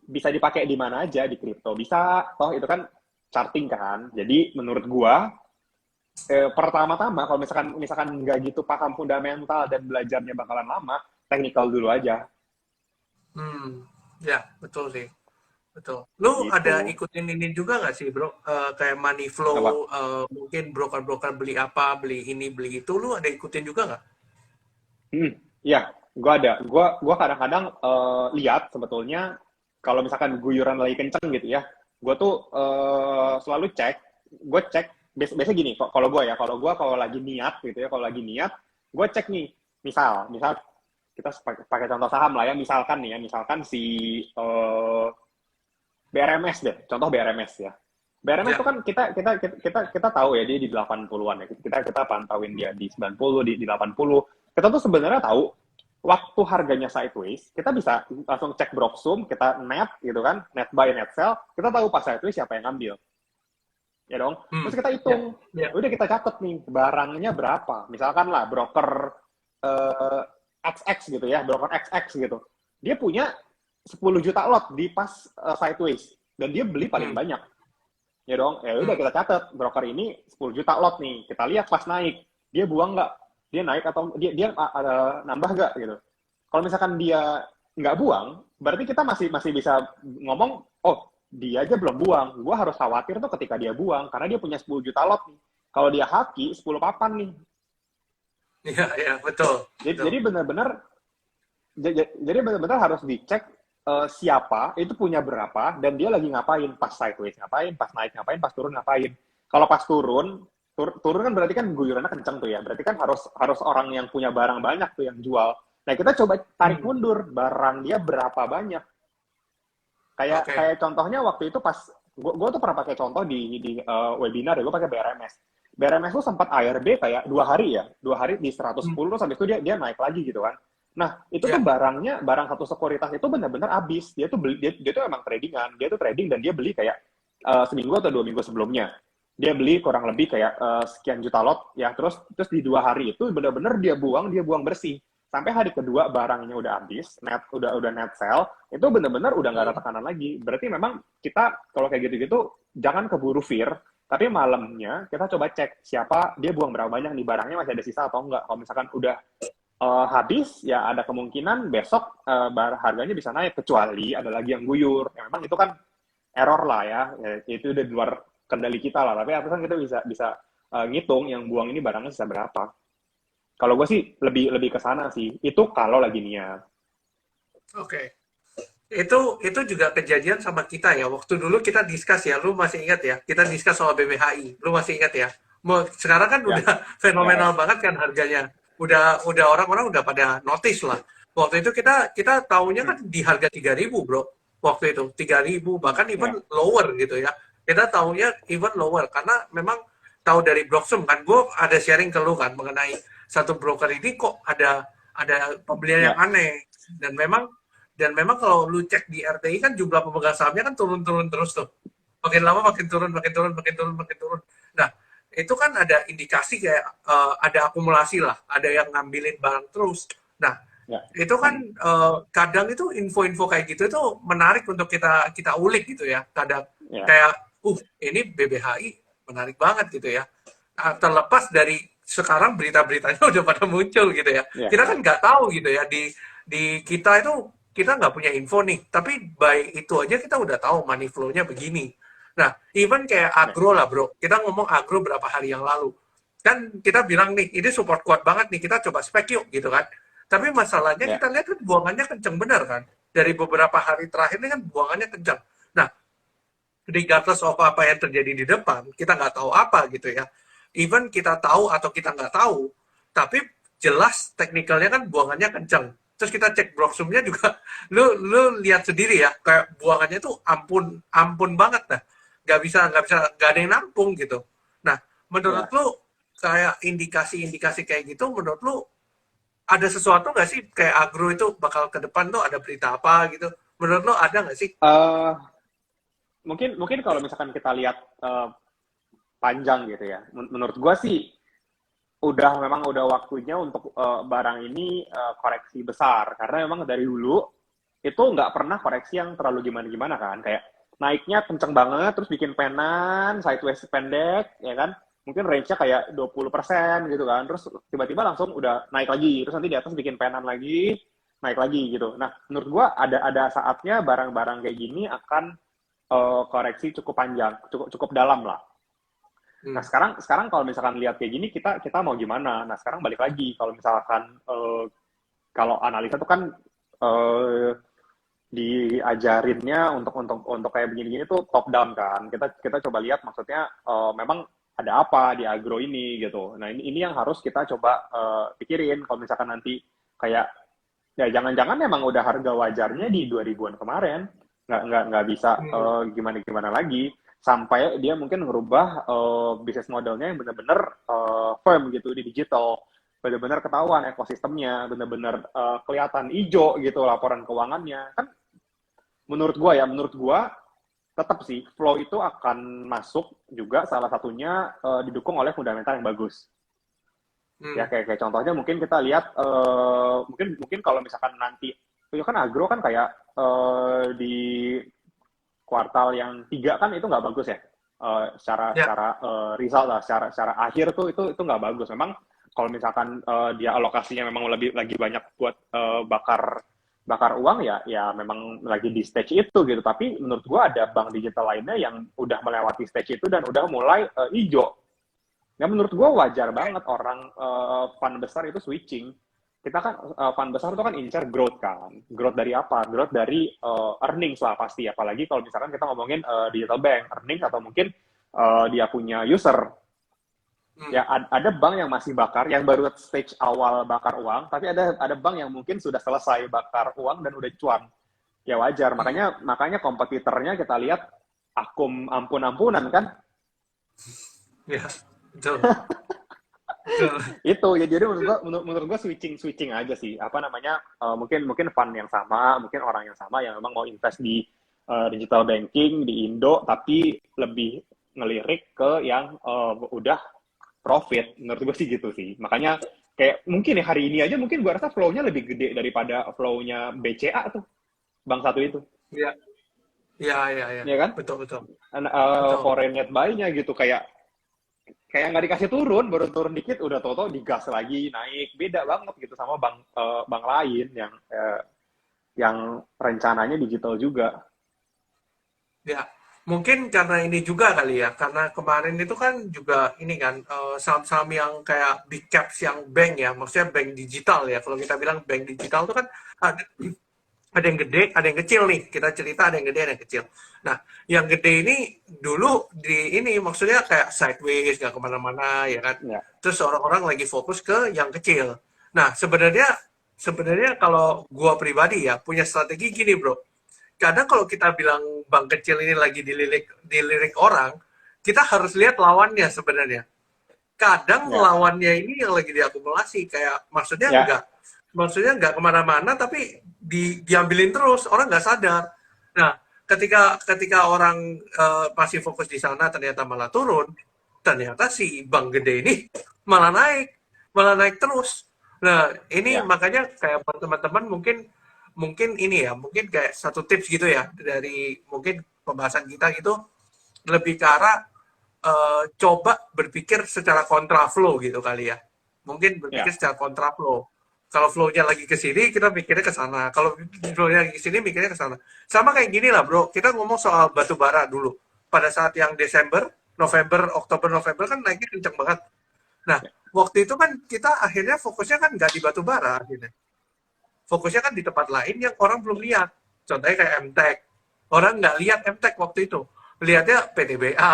S2: bisa dipakai di mana aja di kripto. Bisa, toh itu kan charting kan. Jadi menurut gua pertama-tama kalau misalkan nggak gitu paham fundamental dan belajarnya bakalan lama, technical dulu aja
S1: Ya, betul sih. Betul. Lu ada
S2: gitu.
S1: ikutin ini juga nggak sih, bro? Kayak money
S2: Apa?
S1: flow, mungkin broker-broker beli apa, beli ini, beli itu, lu ada ikutin juga nggak?
S2: Ya, gua ada. Gua kadang-kadang lihat sebetulnya kalau misalkan guyuran lagi kenceng gitu ya, gua tuh selalu cek. Gue cek biasanya gini. Kalau gua ya, kalau lagi niat gitu ya, kalau lagi niat, gue cek nih. Misal kita pakai contoh saham lah ya. Misalkan nih ya, misalkan si BRMS deh. Contoh BRMS ya. BRMS itu
S1: Ya.
S2: kan kita tahu ya dia di 80-an ya. Kita pantauin dia di 90, di 80. Kita tuh sebenarnya tahu waktu harganya sideways, kita bisa langsung cek Broksum, kita net gitu kan, net buy, net sell, kita tahu pas sideways siapa yang ngambil. Ya dong. Terus kita
S1: Ya.
S2: hitung,
S1: Ya.
S2: udah kita catet nih barangnya berapa. Misalkan lah broker eh, XX gitu ya, broker XX gitu. Dia punya 10 juta lot di pas sideways dan dia beli paling
S1: Hmm.
S2: banyak. Ya dong, ya udah
S1: Hmm.
S2: kita catat broker ini 10 juta lot nih. Kita lihat pas naik, dia buang nggak? Dia naik atau dia nambah nggak gitu. Kalau misalkan dia nggak buang, berarti kita masih masih bisa ngomong, oh dia aja belum buang. Gua harus khawatir tuh ketika dia buang karena dia punya 10 juta lot nih. Kalau dia haki 10 papan nih.
S1: Iya, iya, betul.
S2: Jadi
S1: Betul.
S2: jadi benar-benar jadi benar-benar harus dicek siapa itu punya berapa dan dia lagi ngapain pas sideways ngapain pas naik ngapain pas turun ngapain kalau pas turun kan berarti kan guyurannya kenceng tuh ya berarti kan harus harus orang yang punya barang banyak tuh yang jual nah kita coba tarik
S1: Hmm.
S2: mundur barang dia berapa banyak kayak
S1: Oke.
S2: kayak contohnya waktu itu pas gue tuh pernah pakai contoh di webinar ya gue pakai BRMS tuh sempat ARB kayak 2 hari di
S1: Hmm.
S2: 110 terus habis itu dia naik lagi gitu kan. Nah, itu tuh
S1: Ya.
S2: barang satu sekuritas itu benar-benar habis. Dia tuh beli, dia tuh emang tradingan. Dia tuh trading dan dia beli kayak seminggu atau 2 minggu sebelumnya. Dia beli kurang lebih kayak sekian juta lot ya. Terus di 2 hari itu benar-benar dia buang bersih. Sampai hari kedua barangnya udah habis, udah net sell, itu benar-benar udah nggak ada
S1: Hmm.
S2: tekanan lagi. Berarti memang kita kalau kayak gitu-gitu jangan keburu fear, tapi malamnya kita coba cek siapa dia buang berapa banyak nih barangnya masih ada sisa atau enggak. Kalau misalkan udah habis, ya ada kemungkinan besok harganya bisa naik, kecuali ada lagi yang guyur. Ya, memang itu kan error lah ya. Itu udah di luar kendali kita lah. Tapi apa kan kita bisa bisa ngitung yang buang ini barangnya sisa berapa. Kalau gue sih lebih lebih ke sana sih. Itu kalau lagi niat.
S1: Oke. Itu juga kejadian sama kita ya. Waktu dulu kita discuss ya, lu masih ingat ya? Kita discuss soal BBHI. Lu masih ingat ya? Sekarang kan
S2: Ya,
S1: udah
S2: ya,
S1: fenomenal
S2: ya.
S1: banget kan harganya. Udah orang-orang udah pada notice lah. Waktu itu kita kita tahunya
S2: Hmm,
S1: kan di harga 3.000 Bro. Waktu itu 3.000 bahkan even
S2: ya,
S1: lower gitu ya. Kita tahunya even lower karena memang tahu dari Blocksum kan. Gue ada sharing ke lu kan mengenai satu broker ini kok ada pembelian yang
S2: ya,
S1: aneh dan memang kalau lu cek di RTI kan jumlah pemegang sahamnya kan turun-turun terus tuh. Makin lama makin turun, makin turun, makin turun, makin turun. Nah, itu kan ada indikasi kayak ada akumulasi lah, ada yang ngambilin barang terus. Nah,
S2: ya,
S1: itu kan kadang itu info-info kayak gitu itu menarik untuk kita kita ulik gitu ya. Kadang
S2: ya,
S1: kayak, ini BBHI menarik banget gitu ya. Terlepas dari sekarang berita-beritanya udah pada muncul gitu ya.
S2: ya,
S1: Kita kan
S2: ya,
S1: nggak tahu gitu ya di kita itu kita nggak punya info nih, tapi by itu aja kita udah tahu money flow-nya begini. Nah, even kayak
S2: ya,
S1: agro lah bro, kita ngomong agro berapa hari yang lalu, kan kita bilang nih, ini support kuat banget nih, kita coba spek yuk gitu kan. Tapi masalahnya
S2: ya,
S1: kita lihat kan buangannya kenceng bener kan. Dari beberapa hari terakhir ini kan buangannya kenceng. Nah, regardless of apa yang terjadi di depan, kita nggak tahu apa gitu ya. Even kita tahu atau kita nggak tahu, tapi jelas teknikalnya kan buangannya kenceng. Terus kita cek Broksumnya juga, lu lihat sendiri ya, kayak buangannya tuh ampun ampun banget dah, nggak ada yang nampung gitu. Nah, menurut
S2: ya.
S1: lu kayak indikasi-indikasi kayak gitu, menurut lu ada sesuatu nggak sih kayak agro itu bakal ke depan tuh ada berita apa gitu? Menurut lu ada nggak sih?
S2: Eh, mungkin kalau misalkan kita lihat panjang gitu ya, menurut gua sih memang udah waktunya untuk barang ini koreksi besar, karena memang dari dulu itu nggak pernah koreksi yang terlalu gimana-gimana kan, kayak naiknya kenceng banget terus bikin penan sideways pendek ya kan, mungkin range-nya kayak 20% gitu kan, terus tiba-tiba langsung udah naik lagi, terus nanti di atas bikin penan lagi, naik lagi gitu. Nah, menurut gua ada saatnya barang-barang kayak gini akan koreksi cukup panjang, cukup cukup dalam lah. Nah,
S1: Hmm.
S2: sekarang kalau misalkan lihat kayak gini, kita mau gimana? Nah, sekarang balik lagi, kalau misalkan kalau analisa tuh kan eh, diajarinnya untuk kayak begini-gini tuh top down kan. Kita coba lihat maksudnya memang ada apa di agro ini gitu. Nah, ini yang harus kita coba pikirin kalau misalkan nanti kayak ya jangan-jangan memang udah harga wajarnya di 2000-an kemarin. Nggak bisa
S1: Hmm.
S2: gimana-gimana lagi sampai dia mungkin ngerubah bisnis modelnya yang benar-benar firm gitu di digital, benar-benar ketahuan ekosistemnya, benar-benar kelihatan hijau gitu laporan keuangannya. Kan menurut gua tetap sih flow itu akan masuk juga, salah satunya didukung oleh fundamental yang bagus. Ya
S1: Hmm.
S2: kayak contohnya mungkin kita lihat mungkin mungkin kalau misalkan nanti itu kan agro kan kayak di kuartal yang 3 kan itu nggak bagus ya. Secara
S1: Ya.
S2: secara result lah, secara akhir tuh itu nggak bagus. Memang kalau misalkan dia alokasinya memang lebih lagi banyak buat bakar bakar uang, ya memang lagi di stage itu gitu. Tapi menurut gua ada bank digital lainnya yang udah melewati stage itu dan udah mulai hijau. Ya menurut gue wajar banget orang fund besar itu switching. Kita kan fund besar itu kan incar growth kan. Growth dari apa? Growth dari earnings lah pasti. Apalagi kalau misalkan kita ngomongin digital bank, earnings atau mungkin dia punya user.
S1: Hmm.
S2: Ya ada bank yang masih bakar, yang baru stage awal bakar uang, tapi ada bank yang mungkin sudah selesai bakar uang dan udah cuan. Ya wajar.
S1: Hmm.
S2: Makanya kompetitornya kita lihat ampun-ampunan kan.
S1: Ya, betul. Betul.
S2: Itu ya, jadi menurut gua switching switching aja sih, apa namanya, mungkin mungkin fund yang sama, mungkin orang yang sama yang memang mau invest di digital banking di Indo tapi lebih ngelirik ke yang udah profit. Menurut gua sih gitu sih, makanya kayak mungkin ya hari ini aja mungkin gua rasa flow-nya lebih gede daripada flow-nya BCA tuh, bank satu itu,
S1: Ya, ya, ya, ya.
S2: ya kan.
S1: Betul, betul. Betul.
S2: Foreign net buy-nya gitu, kayak kayak nggak dikasih turun, baru turun dikit udah toto digas lagi naik, beda banget gitu sama bank bank lain yang rencananya digital juga.
S1: Ya, mungkin karena ini juga kali ya, karena kemarin itu kan juga ini kan saham-saham yang kayak big caps yang bank ya, maksudnya bank digital ya. Kalau kita bilang bank digital itu kan ada yang gede, ada yang kecil nih. Kita cerita ada yang gede, ada yang kecil. Nah, yang gede ini dulu di ini maksudnya kayak sideways, nggak kemana-mana ya kan.
S2: Ya,
S1: Terus orang-orang lagi fokus ke yang kecil. Nah, sebenarnya sebenarnya kalau gua pribadi ya punya strategi gini bro. Kadang kalau kita bilang bank kecil ini lagi dilirik orang, kita harus lihat lawannya sebenarnya. Kadang
S2: ya,
S1: lawannya ini yang lagi diakumulasi, kayak
S2: ya,
S1: maksudnya nggak kemana-mana, tapi diambilin terus, orang nggak sadar. Nah, ketika ketika orang masih fokus di sana, ternyata malah turun, ternyata si bank gede ini malah naik terus. Nah, ini
S2: ya,
S1: makanya kayak buat teman-teman mungkin mungkin ini ya, mungkin kayak satu tips gitu ya dari mungkin pembahasan kita gitu lebih ke arah coba berpikir secara kontraflow gitu kali ya. Mungkin berpikir
S2: ya,
S1: secara kontraflow. Kalau flow-nya lagi ke sini, kita mikirnya ke sana. Kalau flow-nya lagi ke sini, mikirnya ke sana. Sama kayak gini lah, bro. Kita ngomong soal batu bara dulu. Pada saat yang Desember, November, Oktober, November kan naiknya kenceng banget. Nah,
S2: ya,
S1: waktu itu kan kita akhirnya fokusnya kan nggak di batu bara akhirnya. Fokusnya kan di tempat lain yang orang belum lihat. Contohnya kayak MTEK. Orang nggak lihat MTEK waktu itu. Lihatnya PTBA,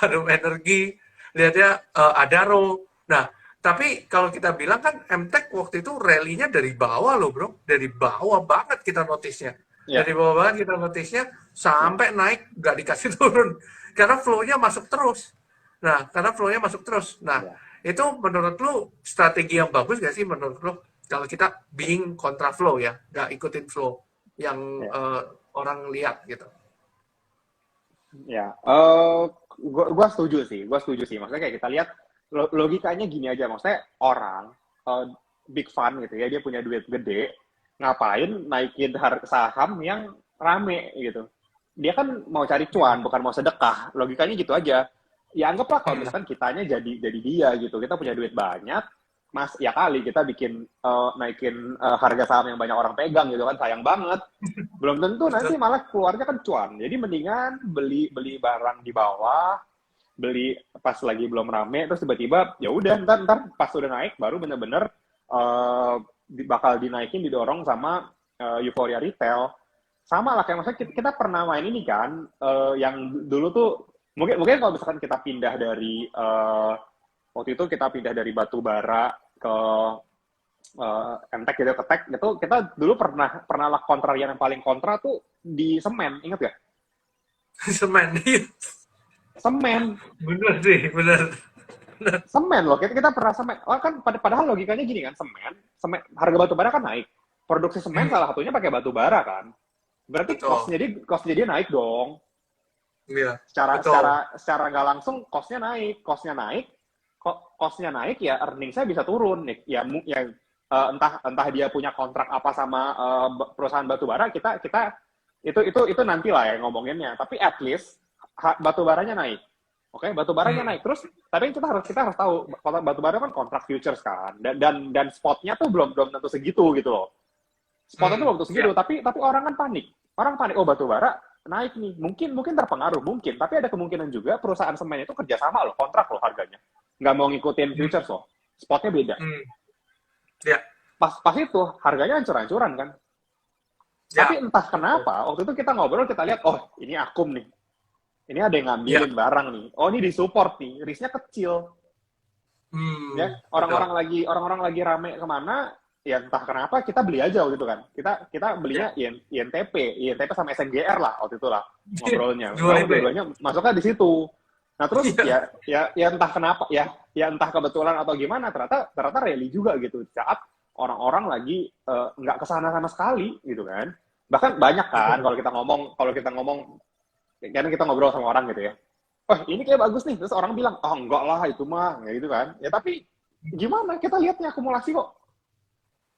S1: Harum Energi, lihatnya Adaro. Nah, tapi kalau kita bilang kan MTEK waktu itu rally-nya dari bawah loh bro. Dari bawah banget kita notisnya.
S2: ya,
S1: Dari bawah banget kita notisnya
S2: ya,
S1: sampai naik nggak dikasih turun. Karena flow-nya masuk terus. Karena flow-nya masuk terus. Nah,
S2: ya.
S1: itu menurut lu strategi yang bagus gak sih menurut lu? Kalau kita being kontra flow ya, nggak ikutin flow yang
S2: Ya.
S1: orang lihat gitu.
S2: Ya, gua setuju sih, gua setuju sih. Maksudnya kayak kita lihat logikanya gini aja, maksudnya orang eh, big fun gitu ya, dia punya duit gede, ngapain naikin saham yang rame gitu? Dia kan mau cari cuan, bukan mau sedekah. Logikanya gitu aja. Ya anggaplah kalau
S1: Hmm.
S2: misalkan kitanya jadi dia gitu, kita punya duit banyak, mas ya kali kita bikin naikin harga saham yang banyak orang pegang gitu kan, sayang banget. Belum tentu nanti
S1: Betul.
S2: malah keluarnya kan cuan. Jadi mendingan beli beli barang di bawah, beli pas lagi belum rame, terus tiba-tiba ya udah ntar pas udah naik baru bener-bener bakal dinaikin, didorong sama euforia retail. Sama lah kayak maksudnya kita pernah main ini kan, yang dulu tuh mungkin mungkin kalau misalkan kita pindah dari waktu itu kita pindah dari batu bara ke MTek gitu ke Tech gitu, kita dulu pernah pernah lah kontrarian yang paling kontra tuh di semen, inget gak?
S1: Semen. Iya.
S2: Semen,
S1: Bener sih, bener. Bener.
S2: semen loh, kita pernah semen. Oh kan padahal logikanya gini kan, semen harga batu bara kan naik, produksi semen
S1: Hmm,
S2: salah satunya pakai batu bara kan, berarti
S1: betul.
S2: costnya dia naik dong.
S1: Iya,
S2: secara
S1: betul.
S2: secara secara nggak langsung costnya naik ya earning saya bisa turun nih ya, ya entah entah dia punya kontrak apa sama perusahaan batubara, kita itu nanti lah ya ngomonginnya, tapi at least batu baranya naik. Oke, batu baranya
S1: Hmm,
S2: naik terus, tapi kita harus tahu kalau batu bara kan kontrak futures kan, dan spotnya tuh belum belum tentu segitu gitu loh. Spotnya tuh
S1: hmm.
S2: belum tentu segitu,
S1: Ya,
S2: tapi orang kan panik. Orang panik, oh batu bara naik nih. Mungkin mungkin terpengaruh, mungkin. Tapi ada kemungkinan juga perusahaan semen itu kerjasama loh, kontrak loh harganya. Nggak mau ngikutin
S1: hmm,
S2: futures loh. Spotnya beda.
S1: hmm. Ya,
S2: Pas itu harganya hancur-hancuran kan. Tapi
S1: ya.
S2: entah
S1: Betul.
S2: kenapa, waktu itu kita ngobrol, kita lihat, oh ini akum nih. Ini ada yang
S1: Ya.
S2: ngambilin barang nih. Oh ini disupport nih, risknya kecil. Ya
S1: Betul.
S2: orang-orang lagi rame kemana, ya entah kenapa kita beli aja waktu itu kan, kita belinya
S1: Ya.
S2: INTP sama SNGR lah waktu itu lah ngobrolnya,
S1: Dua
S2: memang
S1: itu ya.
S2: dua-duanya masuknya di situ. Nah terus
S1: Iya.
S2: ya entah kenapa ya entah kebetulan atau gimana, ternyata ternyata rally juga gitu saat orang-orang lagi nggak kesana sama sekali gitu kan. Bahkan banyak kan
S1: Betul.
S2: kalau kita ngomong kan, kita ngobrol sama orang gitu ya, wah ini kayak bagus nih, terus orang bilang oh enggak lah itu mah ya gitu kan, ya tapi gimana kita lihatnya akumulasi kok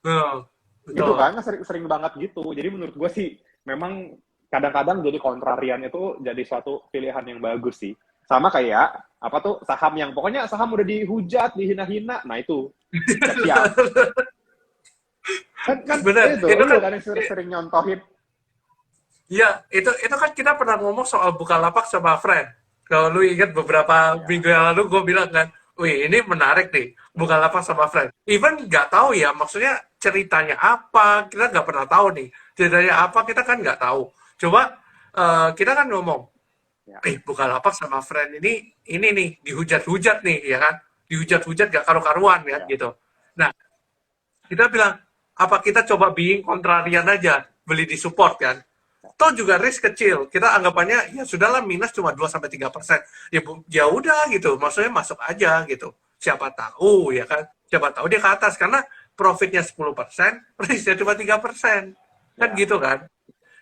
S1: Betul.
S2: gitu
S1: Betul.
S2: kan, sering banget gitu. Jadi menurut gue sih memang kadang-kadang jadi kontrarian itu jadi suatu pilihan yang bagus sih. Sama kayak apa tuh saham yang pokoknya saham udah dihujat, dihina-hina, nah itu siap-siap. Kan
S1: Bener.
S2: itu
S1: Itu
S2: lu
S1: kan.
S2: kan yang sering nyontohin.
S1: Iya, itu kan kita pernah ngomong soal Bukalapak sama Friend. Kalau lu ingat beberapa
S2: Ya,
S1: minggu yang lalu gue bilang kan, wih ini menarik nih, Bukalapak sama Friend. Even nggak tahu ya, maksudnya ceritanya apa, kita nggak pernah tahu nih. Ceritanya apa, kita kan nggak tahu. Coba kita kan ngomong,
S2: ya,
S1: Bukalapak sama Friend ini nih, dihujat-hujat nih, ya kan? Dihujat-hujat gak karu-karuan kan,
S2: ya,
S1: gitu. Nah, kita bilang, apa kita coba being kontrarian aja, beli di support kan? Toh juga risk kecil. Kita anggapannya ya sudahlah minus cuma 2 sampai 3%. Ya udah gitu. Maksudnya masuk aja gitu. Siapa tahu ya kan. Siapa tahu dia ke atas karena profitnya 10%, risknya cuma 3%. Kan
S2: ya,
S1: gitu kan.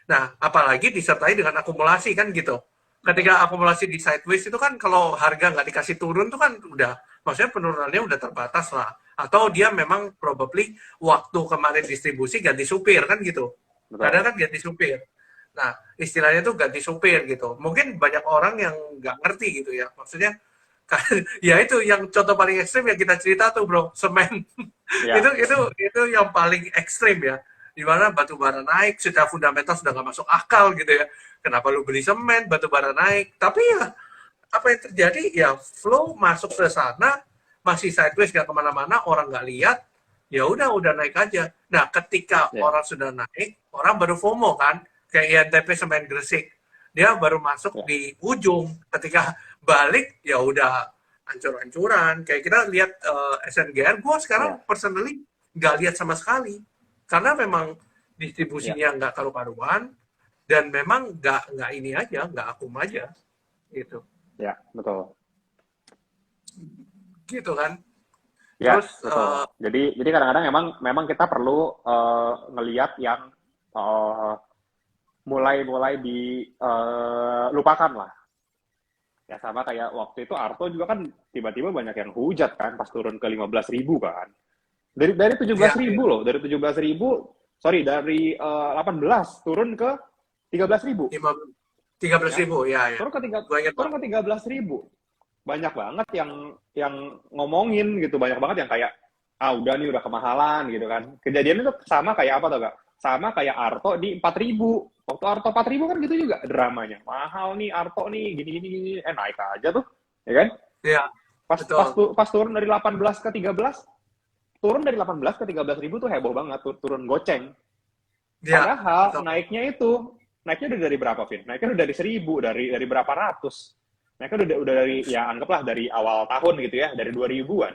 S1: Nah, apalagi disertai dengan akumulasi kan gitu.
S2: betul.
S1: Ketika akumulasi di sideways itu kan kalau harga nggak dikasih turun tuh kan udah, maksudnya penurunannya udah terbatas lah. Atau dia memang probably waktu kemarin distribusi ganti supir kan gitu. Kadang
S2: Betul.
S1: kan ganti supir. Nah, istilahnya tuh ganti supir gitu. Mungkin banyak orang yang nggak ngerti gitu ya. Maksudnya, ya itu yang contoh paling ekstrim yang kita cerita tuh bro, semen. itu
S2: Ya,
S1: itu itu yang paling ekstrim ya. Di mana batu bara naik, secara fundamental sudah nggak masuk akal gitu ya. Kenapa lu beli semen, batu bara naik? Tapi ya apa yang terjadi ya flow masuk ke sana masih sideways nggak kemana-mana, orang nggak lihat, ya udah naik aja. Nah ketika
S2: ya,
S1: orang sudah naik, orang baru FOMO kan, kayak INTP semen Gresik, dia baru masuk
S2: ya,
S1: di ujung, ketika balik ya udah hancur-hancuran. Kayak kita lihat SNGR, gue sekarang
S2: ya,
S1: personally nggak lihat sama sekali, karena memang
S2: ya,
S1: distribusinya nggak karu-karuan dan memang nggak ini aja, nggak akum aja gitu.
S2: ya, betul.
S1: Gitu kan.
S2: Ya,
S1: Terus
S2: betul. Jadi kadang-kadang memang kita perlu ngelihat yang mulai-mulai dilupakan lah. Ya sama kayak waktu itu Arto juga kan tiba-tiba banyak yang hujat kan pas turun ke 15.000 kan. Dari tujuh
S1: Iya,
S2: belas
S1: iya.
S2: ribu loh, dari 17.000, sorry dari 18 turun ke 13.000
S1: Lima, 13
S2: ya.
S1: ribu, ya, ya.
S2: Turun ke
S1: Gue ingat
S2: turun
S1: banget.
S2: ke 13.000. Banyak banget yang ngomongin gitu, banyak banget yang kayak udah nih udah kemahalan gitu kan. Kejadian itu sama kayak apa tau gak? Sama kayak Arto di 4.000. Waktu Arto 4.000 kan gitu juga dramanya. Mahal nih Arto nih gini gini gini. Naik aja tuh, ya kan?
S1: Iya, betul.
S2: Pas turun dari 18 ke 13, turun dari 18 ke 13.000 tuh heboh banget, turun goceng.
S1: Iya,
S2: Padahal
S1: betul.
S2: naiknya udah dari berapa, Vin? Naiknya udah dari 1.000, dari berapa ratus. Naiknya udah dari, ya anggaplah dari awal tahun gitu ya, dari 2000-an.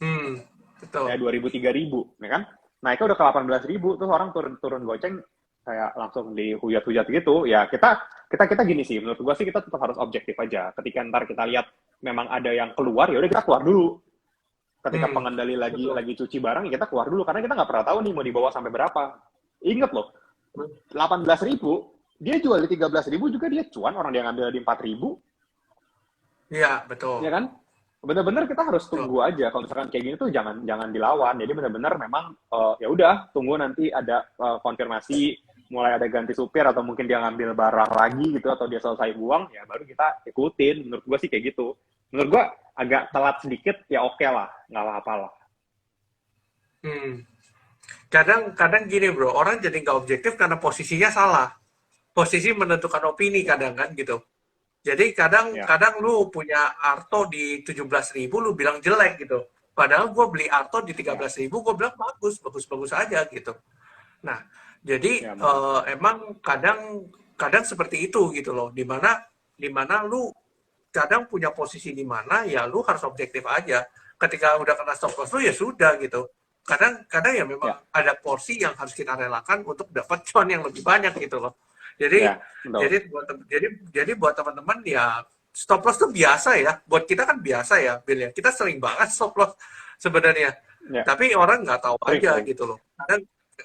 S2: Ya
S1: Betul.
S2: 2000, 3000, ya kan? Naiknya udah ke 18.000, terus orang turun goceng kayak langsung dihujat-hujat gitu. Ya kita gini sih, menurut gua sih kita tetap harus objektif aja. Ketika ntar kita lihat memang ada yang keluar, ya udah kita keluar dulu. Ketika
S1: Hmm,
S2: pengendali
S1: betul.
S2: lagi cuci barang, ya kita keluar dulu karena kita nggak pernah tahu nih mau dibawa sampai berapa. Ingat loh, 18.000, dia jual di 13.000 juga dia cuan, orang dia ngambil di 4.000,
S1: Iya, betul.
S2: ya kan? Bener-bener kita harus
S1: Betul.
S2: tunggu aja. Kalau misalkan kayak gini tuh jangan jangan dilawan. Jadi bener-bener memang ya udah tunggu nanti ada konfirmasi, mulai ada ganti supir atau mungkin dia ngambil barang lagi gitu atau dia selesai buang, ya baru kita ikutin. Menurut gua sih kayak gitu. Menurut gua agak telat sedikit ya oke lah, nggak apa-apa lah.
S1: Hmm. Kadang-kadang gini bro, orang jadi nggak objektif karena posisinya salah. Posisi menentukan opini
S2: Ya,
S1: kadang kan gitu. Jadi
S2: ya,
S1: kadang-kadang lu punya Arto di 17 ribu, lu bilang jelek gitu. Padahal gue beli Arto di tiga
S2: ya,
S1: belas ribu, gue bilang bagus, bagus-bagus aja gitu. Nah, jadi
S2: ya benar.
S1: emang kadang kadang seperti itu gitu loh. Dimana lu kadang punya posisi di mana ya lu harus objektif aja. Ketika udah kena stop loss lu ya sudah gitu. Kadang-kadang ya memang
S2: Ya,
S1: ada porsi yang harus kita relakan untuk dapat cuan yang lebih banyak gitu loh. Jadi
S2: ya, betul.
S1: jadi buat teman-teman ya stop loss tuh biasa ya. Buat kita kan biasa ya, Bill ya. Kita sering banget stop loss sebenarnya.
S2: Ya,
S1: Tapi orang nggak tahu
S2: sering,
S1: aja
S2: sering.
S1: gitu loh. Kadang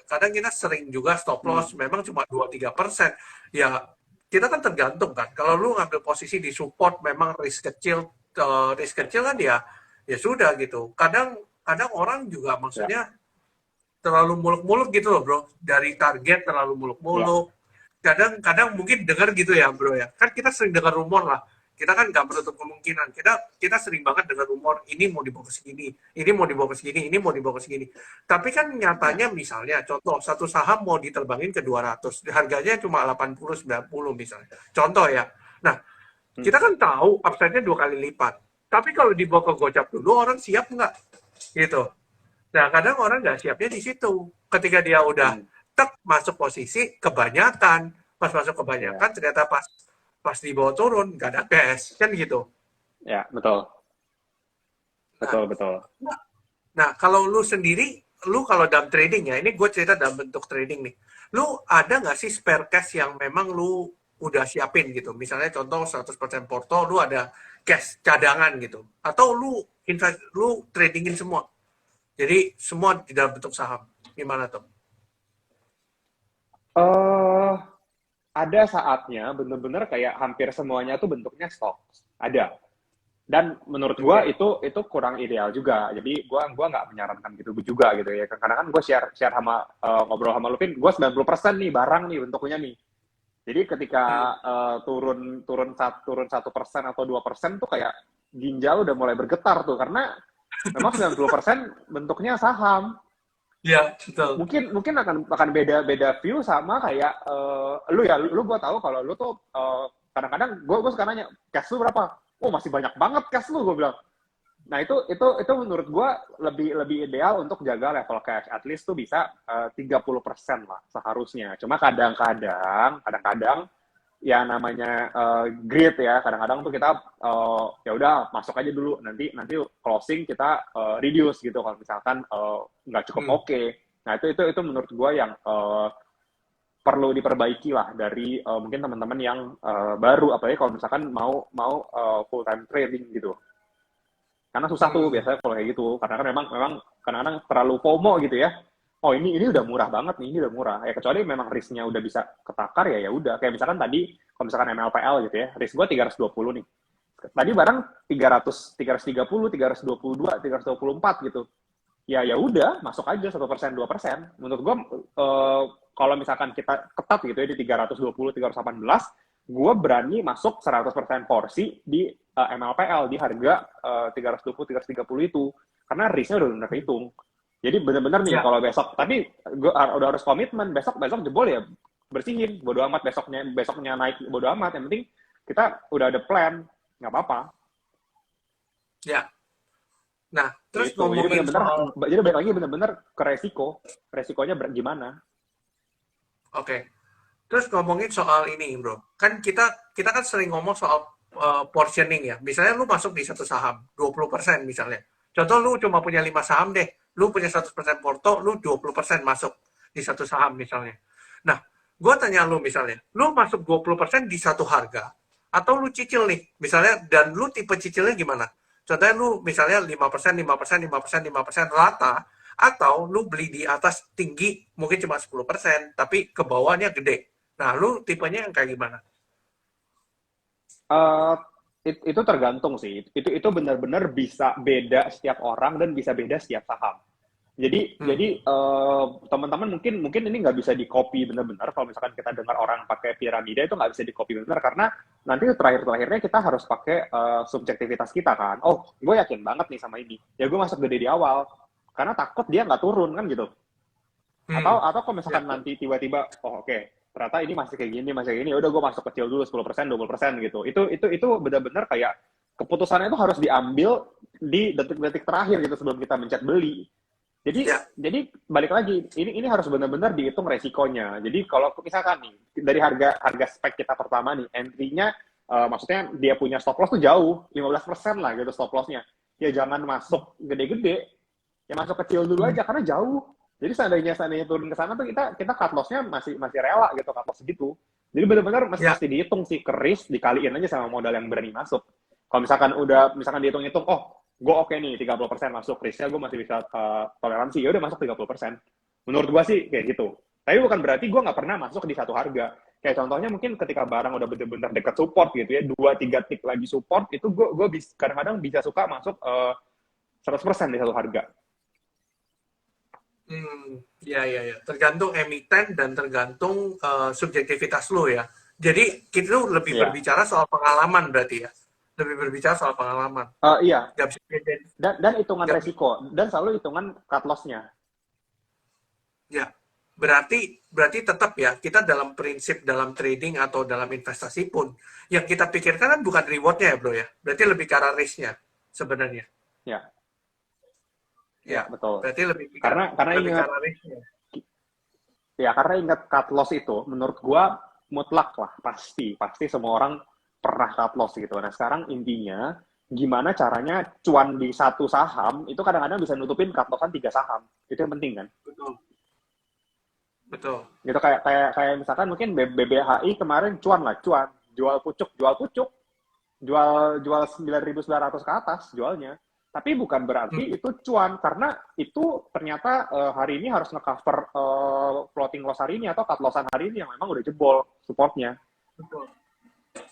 S1: kadang kita sering juga stop
S2: Hmm,
S1: loss memang cuma 2-3%. Ya kita kan tergantung kan. Kalau lu ngambil posisi di support memang risk kecil kan ya ya sudah gitu. Kadang kadang orang juga
S2: ya,
S1: maksudnya terlalu muluk-muluk gitu loh bro. Dari target terlalu
S2: ya,
S1: muluk-muluk. Kadang-kadang mungkin dengar gitu ya bro ya. Kan kita sering dengar rumor lah. Kita kan nggak menutup kemungkinan. Kita sering banget dengar rumor ini mau dibawa ke segini, ini mau dibawa ke segini, ini mau dibawa ke segini. Tapi kan
S2: ya,
S1: nyatanya misalnya contoh satu saham mau diterbangin ke 200, harganya cuma 80 90 misalnya. Contoh ya. Nah,
S2: hmm,
S1: kita kan tahu upside-nya 2 kali lipat. Tapi kalau dibawa ke gocap dulu orang siap nggak? Gitu. Nah, kadang orang nggak siapnya di situ. Ketika dia udah
S2: hmm,
S1: tek masuk posisi kebanyakan, pas masuk
S2: ya,
S1: kebanyakan ternyata pas pas di bawah turun nggak ada cash kan gitu.
S2: ya, betul,
S1: Nah,
S2: betul, betul.
S1: nah kalau lu sendiri, lu kalau dalam trading ya, ini gue cerita dalam bentuk trading nih. Lu ada nggak sih spare cash yang memang lu udah siapin gitu? Misalnya contoh 100% porto, lu ada cash cadangan gitu. Atau lu tradingin semua. Jadi semua di dalam bentuk saham. Gimana tuh?
S2: eh ada saatnya bener-bener kayak hampir semuanya tuh bentuknya stok. Ada. Dan menurut
S1: Oke.
S2: gua itu kurang ideal juga. Jadi gua nggak menyarankan gitu juga gitu ya. Karena kan gua share share sama ngobrol sama Lupin, gua 90% nih barang nih bentuknya nih. Jadi ketika
S1: Hmm.
S2: turun turun 1% atau 2% tuh kayak ginjal udah mulai bergetar tuh karena memang 90% bentuknya saham.
S1: Ya, betul.
S2: Mungkin mungkin akan beda view sama kayak lu gua tahu kalau lu tuh kadang-kadang gua suka nanya cash lu berapa, oh masih banyak banget cash lu, gua bilang. Nah itu menurut gua lebih lebih ideal untuk jaga level cash, at least tuh bisa 30% lah seharusnya. Cuma kadang-kadang ya namanya grid ya, kadang-kadang tuh kita ya udah masuk aja dulu, nanti nanti closing kita reduce gitu kalau misalkan nggak cukup
S1: Hmm.
S2: oke. Nah itu menurut gue yang perlu diperbaiki lah dari mungkin teman-teman yang baru, apalagi kalau misalkan mau mau full time trading gitu, karena susah tuh
S1: Hmm.
S2: biasanya kalau kayak gitu, karena kan memang memang kadang-kadang terlalu FOMO gitu ya, oh ini udah murah banget nih, ini udah murah. Ya kecuali memang risknya udah bisa ketakar ya udah. Kayak misalkan tadi kalau misalkan MLPL gitu ya, risk gue 320 nih. Tadi barang 300, 330, 322, 324 gitu. Ya udah, masuk aja 1%, 2%. Menurut gue kalau misalkan kita ketat gitu ya di 320, 318, gue berani masuk 100% porsi di MLPL di harga 320, 330 itu. Karena risknya udah benar hitung. Jadi benar-benar nih
S1: Ya,
S2: kalau besok, tapi gue udah harus komitmen, besok jebol ya bersihin, bodo amat besoknya naik, bodo amat. Yang penting kita udah ada plan, nggak apa-apa.
S1: ya. Nah, terus
S2: Gitu. Jadi
S1: ngomongin
S2: benar-benar,
S1: soal,
S2: jadi balik lagi benar-benar ke resikonya gimana?
S1: oke. Terus ngomongin soal ini, bro. Kan kita kita kan sering ngomong soal portioning ya. Misalnya lu masuk di satu saham, 20% misalnya. Contoh lu cuma punya 5 saham deh. Lu punya 100% porto, lu 20% masuk di satu saham misalnya. Nah, gue tanya lu misalnya, lu masuk 20% di satu harga, atau lu cicil nih, misalnya, dan lu tipe cicilnya gimana? Contohnya lu misalnya 5%, 5%, 5%, 5% rata, atau lu beli di atas tinggi, mungkin cuma 10%, tapi ke bawahnya gede. Nah, lu tipenya yang kayak gimana?
S2: Eh, itu tergantung sih. Itu benar-benar bisa beda setiap orang dan bisa beda setiap saham.
S1: Hmm,
S2: Jadi teman-teman mungkin ini nggak bisa di copy benar-benar. Kalau misalkan kita dengar orang pakai piramida itu nggak bisa di copy benar karena nanti terakhirnya kita harus pakai subjektivitas kita kan. Oh, gue yakin banget nih sama ini. Ya gue masuk gede di awal karena takut dia nggak turun kan gitu. Atau kalau
S1: ya,
S2: misalkan nanti tiba-tiba, oh oke, ternyata ini masih kayak gini, ya udah gue masuk kecil dulu 10%, 20% gitu. Itu benar-benar kayak keputusannya itu harus diambil di detik-detik terakhir gitu sebelum kita mencet beli.
S1: ya,
S2: Jadi balik lagi, ini harus benar-benar dihitung resikonya. Jadi kalau misalkan nih dari harga harga spek kita pertama nih, entry-nya maksudnya dia punya stop loss tuh jauh, 15% lah gitu stop loss-nya. Ya jangan masuk gede-gede, ya masuk kecil dulu aja karena jauh. Jadi seandainya turun ke sana tuh kita cut loss-nya masih rela gitu, cut loss segitu. Jadi benar-benar
S1: ya,
S2: mesti dihitung sih, keris dikaliin aja sama modal yang berani masuk. Kalau misalkan dihitung-hitung, oh gue oke nih 30% masuk, risknya gue masih bisa toleransi, ya udah masuk 30%. Menurut gue sih kayak gitu. Tapi bukan berarti gue nggak pernah masuk di satu harga. Kayak contohnya mungkin ketika barang udah bener-bener deket support gitu ya, 2-3 tick lagi support, itu gue kadang-kadang bisa suka masuk 100% di satu harga.
S1: ya, ya, ya. Tergantung emiten dan tergantung subjektivitas lu ya. Jadi kita tuh lebih
S2: Iya.
S1: berbicara soal pengalaman berarti ya. Lebih berbicara soal pengalaman.
S2: Iya,
S1: Gak bisa bedain,
S2: dan hitungan
S1: gak,
S2: resiko, dan selalu hitungan cut loss-nya.
S1: ya. Berarti tetap ya, kita dalam prinsip dalam trading atau dalam investasi pun, yang kita pikirkan kan bukan rewardnya ya bro ya. Berarti lebih ke arah risknya sebenarnya.
S2: Ya,
S1: Ya,
S2: ya betul.
S1: berarti
S2: Karena
S1: lebih ke
S2: ingat,
S1: arah risknya.
S2: cut loss itu, menurut gua mutlak lah, pasti semua orang pernah cut loss gitu. Nah sekarang intinya, gimana caranya cuan di satu saham, itu kadang-kadang bisa nutupin cut lossan 3 saham. Itu yang penting kan?
S1: Betul, betul.
S2: Gitu kayak misalkan mungkin BBHI kemarin cuan, jual pucuk, jual 9.900 ke atas jualnya. Tapi bukan berarti
S1: Hmm,
S2: itu cuan karena itu ternyata hari ini harus ngecover floating loss hari ini atau cut lossan hari ini yang memang udah jebol supportnya
S1: betul.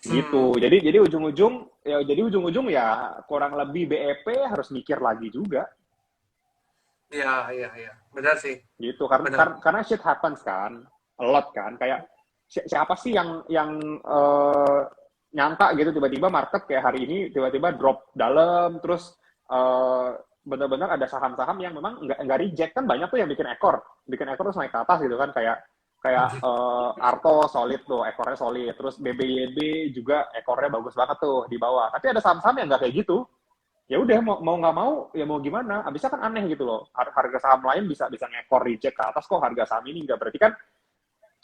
S2: gitu.
S1: Hmm,
S2: Jadi ujung-ujung ya kurang lebih BEP harus mikir lagi juga
S1: ya, ya, ya. Benar sih,
S2: gitu karena
S1: benar.
S2: karena shit happens kan, a lot kan kayak siapa sih yang eh, nyangka gitu tiba-tiba market kayak hari ini tiba-tiba drop dalam terus eh, benar-benar ada saham-saham yang memang nggak reject kan banyak tuh yang bikin ekor terus naik ke atas gitu kan kayak kayak Arto solid tuh ekornya solid terus BBYB juga ekornya bagus banget tuh di bawah tapi ada saham-saham yang nggak kayak gitu ya udah mau nggak mau ya mau gimana abisnya kan aneh gitu loh harga saham lain bisa ngekor reject ke atas kok harga saham ini nggak berarti kan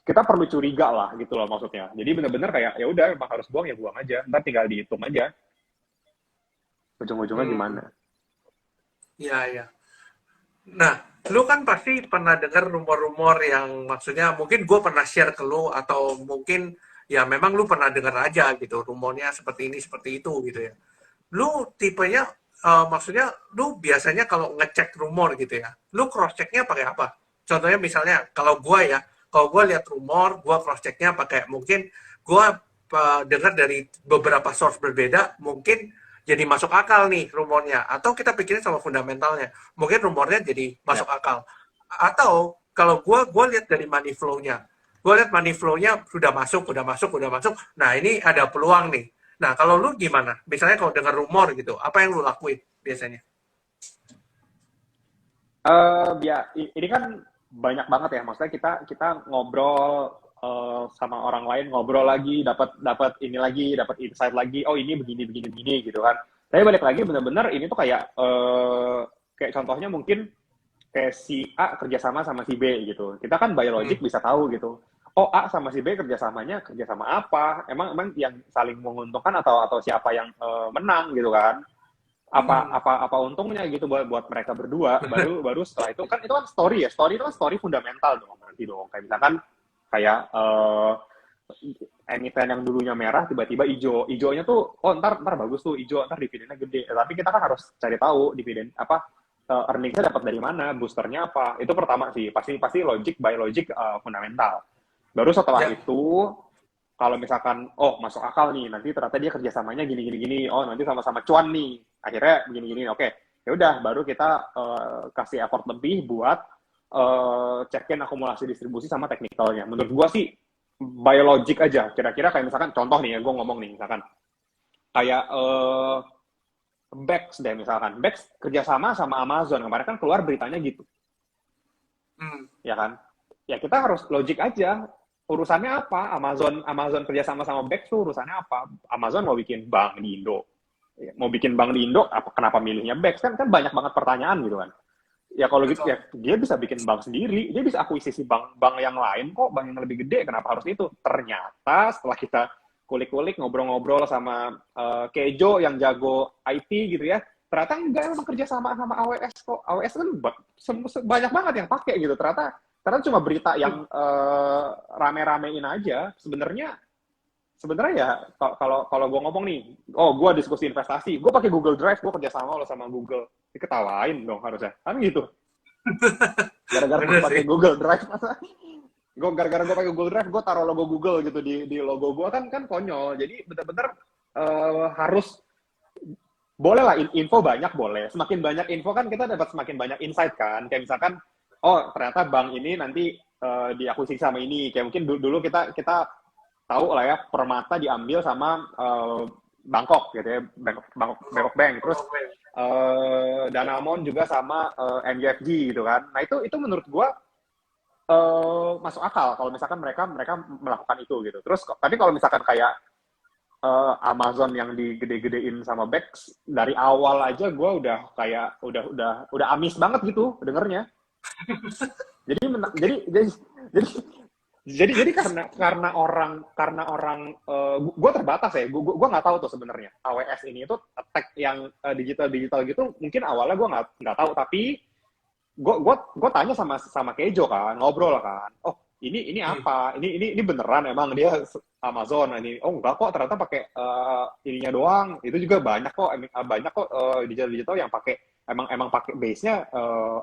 S2: kita perlu curiga lah gitu loh maksudnya jadi bener-bener kayak ya udah emang harus buang ya buang aja ntar tinggal dihitung aja ujung-ujungnya
S1: Hmm,
S2: gimana.
S1: ya, ya. Nah, lu kan pasti pernah dengar rumor-rumor yang maksudnya mungkin gue pernah share ke lu atau mungkin ya memang lu pernah dengar aja gitu rumornya seperti ini seperti itu gitu ya. Lu tipenya maksudnya lu biasanya kalau ngecek rumor gitu ya, lu cross checknya pakai apa? Contohnya misalnya kalau gue lihat rumor, gue cross checknya pakai mungkin gue dengar dari beberapa source berbeda, mungkin jadi masuk akal nih rumornya. Atau kita pikirin sama fundamentalnya, mungkin rumornya jadi
S2: Ya.
S1: masuk akal. Atau kalau gue lihat dari money flow-nya, gue lihat money flow-nya sudah masuk. Nah ini ada peluang nih. Nah kalau lu gimana? Misalnya kalau dengar rumor gitu, apa yang lu lakuin biasanya?
S2: Ini kan banyak banget ya. Maksudnya kita ngobrol sama orang lain, ngobrol lagi, dapat ini lagi, dapat insight lagi. Oh ini begini gitu kan. Tapi balik lagi benar-benar ini tuh kayak contohnya mungkin kayak si A kerjasama sama si B gitu. Kita kan by logic bisa tahu gitu. Oh A sama si B kerjasama apa? Emang yang saling menguntungkan atau siapa yang menang gitu kan? Apa untungnya gitu buat mereka berdua, baru setelah itu kan story itu kan story fundamental dong berarti dong, kayak misalkan kayak emiten yang dulunya merah tiba-tiba hijaunya tuh ntar bagus tuh hijau, ntar dividennya gede. Tapi kita kan harus cari tahu dividen apa, earningsnya dapat dari mana, boosternya apa. Itu pertama sih, pasti by logic fundamental. Baru setelah itu kalau misalkan masuk akal nih, nanti ternyata dia kerjasamanya gini, nanti sama-sama cuan nih, akhirnya gini, oke, ya udah baru kita kasih effort lebih buat cekin akumulasi distribusi sama teknikalnya. Menurut gua sih by logic aja, kira-kira kayak misalkan contoh nih ya, gua ngomong nih misalkan kayak Bex misalkan, Bex kerjasama sama Amazon, kemarin kan keluar beritanya gitu, ya kan? Ya kita harus logik aja. Urusannya apa? Amazon kerjasama sama Bex tuh urusannya apa? Amazon mau bikin bank di Indo. Mau bikin bank di Indo, kenapa milihnya Bex? Kan banyak banget pertanyaan gitu kan. Ya kalau gitu ya dia bisa bikin bank sendiri, dia bisa akuisisi bank yang lain kok, bank yang lebih gede, kenapa harus itu? Ternyata setelah kita kulik-kulik, ngobrol-ngobrol sama Kejo yang jago IT gitu ya, ternyata enggak, emang kerja sama AWS kok. AWS kan banyak banget yang pakai gitu. Ternyata cuma berita yang rame-ramein aja. Sebenarnya ya kalau gue ngomong nih, gue diskusi investasi, gue pakai Google Drive, gue kerja sama sama Google, diketawain dong harusnya, kan gitu. Gara-gara gue pakai Google Drive, gara-gara gue pakai Google Drive, gue taruh logo Google gitu di logo gue, kan konyol. Jadi benar-benar harus boleh lah info banyak, boleh. Semakin banyak info kan kita dapat semakin banyak insight kan. Kayak misalkan ternyata bank ini nanti diakuisisi sama ini. Kayak mungkin dulu kita tahu lah ya, Permata diambil sama Bangkok gitu ya, Bangkok Bank. Terus Danamon juga sama MUFG gitu kan. Nah itu menurut gua masuk akal kalau misalkan mereka melakukan itu gitu. Terus tapi kalau misalkan kayak Amazon yang digede-gedein sama Bex dari awal aja, gue udah kayak udah amis banget gitu dengernya. Jadi karena orang gue terbatas ya, gue nggak tahu tuh sebenarnya AWS ini itu attack yang digital gitu, mungkin awalnya gue nggak tahu, tapi gue tanya sama Kejo kan, ngobrol kan, ini apa, ini beneran emang dia Amazon ini, enggak kok, ternyata pakai ininya doang, itu juga banyak kok digital yang pakai emang pakai base-nya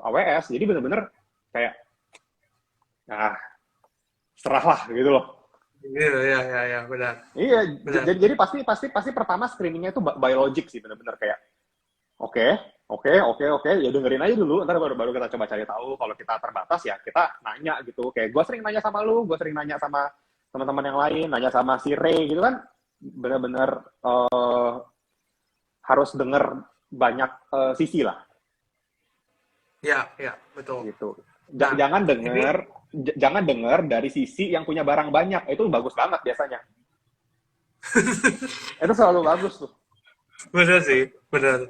S2: AWS, jadi bener-bener kayak serahlah gitu loh.
S1: Iya, benar.
S2: Iya, jadi pasti pertama screeningnya itu biologic sih, bener-bener kayak oke, ya dengerin aja dulu, ntar baru kita coba cari tahu. Kalau kita terbatas ya kita nanya gitu, kayak gue sering nanya sama lu, gue sering nanya sama teman-teman yang lain, nanya sama si Ray gitu kan, bener-bener harus denger banyak sisi lah.
S1: Ya, betul.
S2: Gitu. Jangan denger dari sisi yang punya barang banyak, itu bagus banget biasanya. Itu selalu bagus tuh.
S1: Benar sih, benar.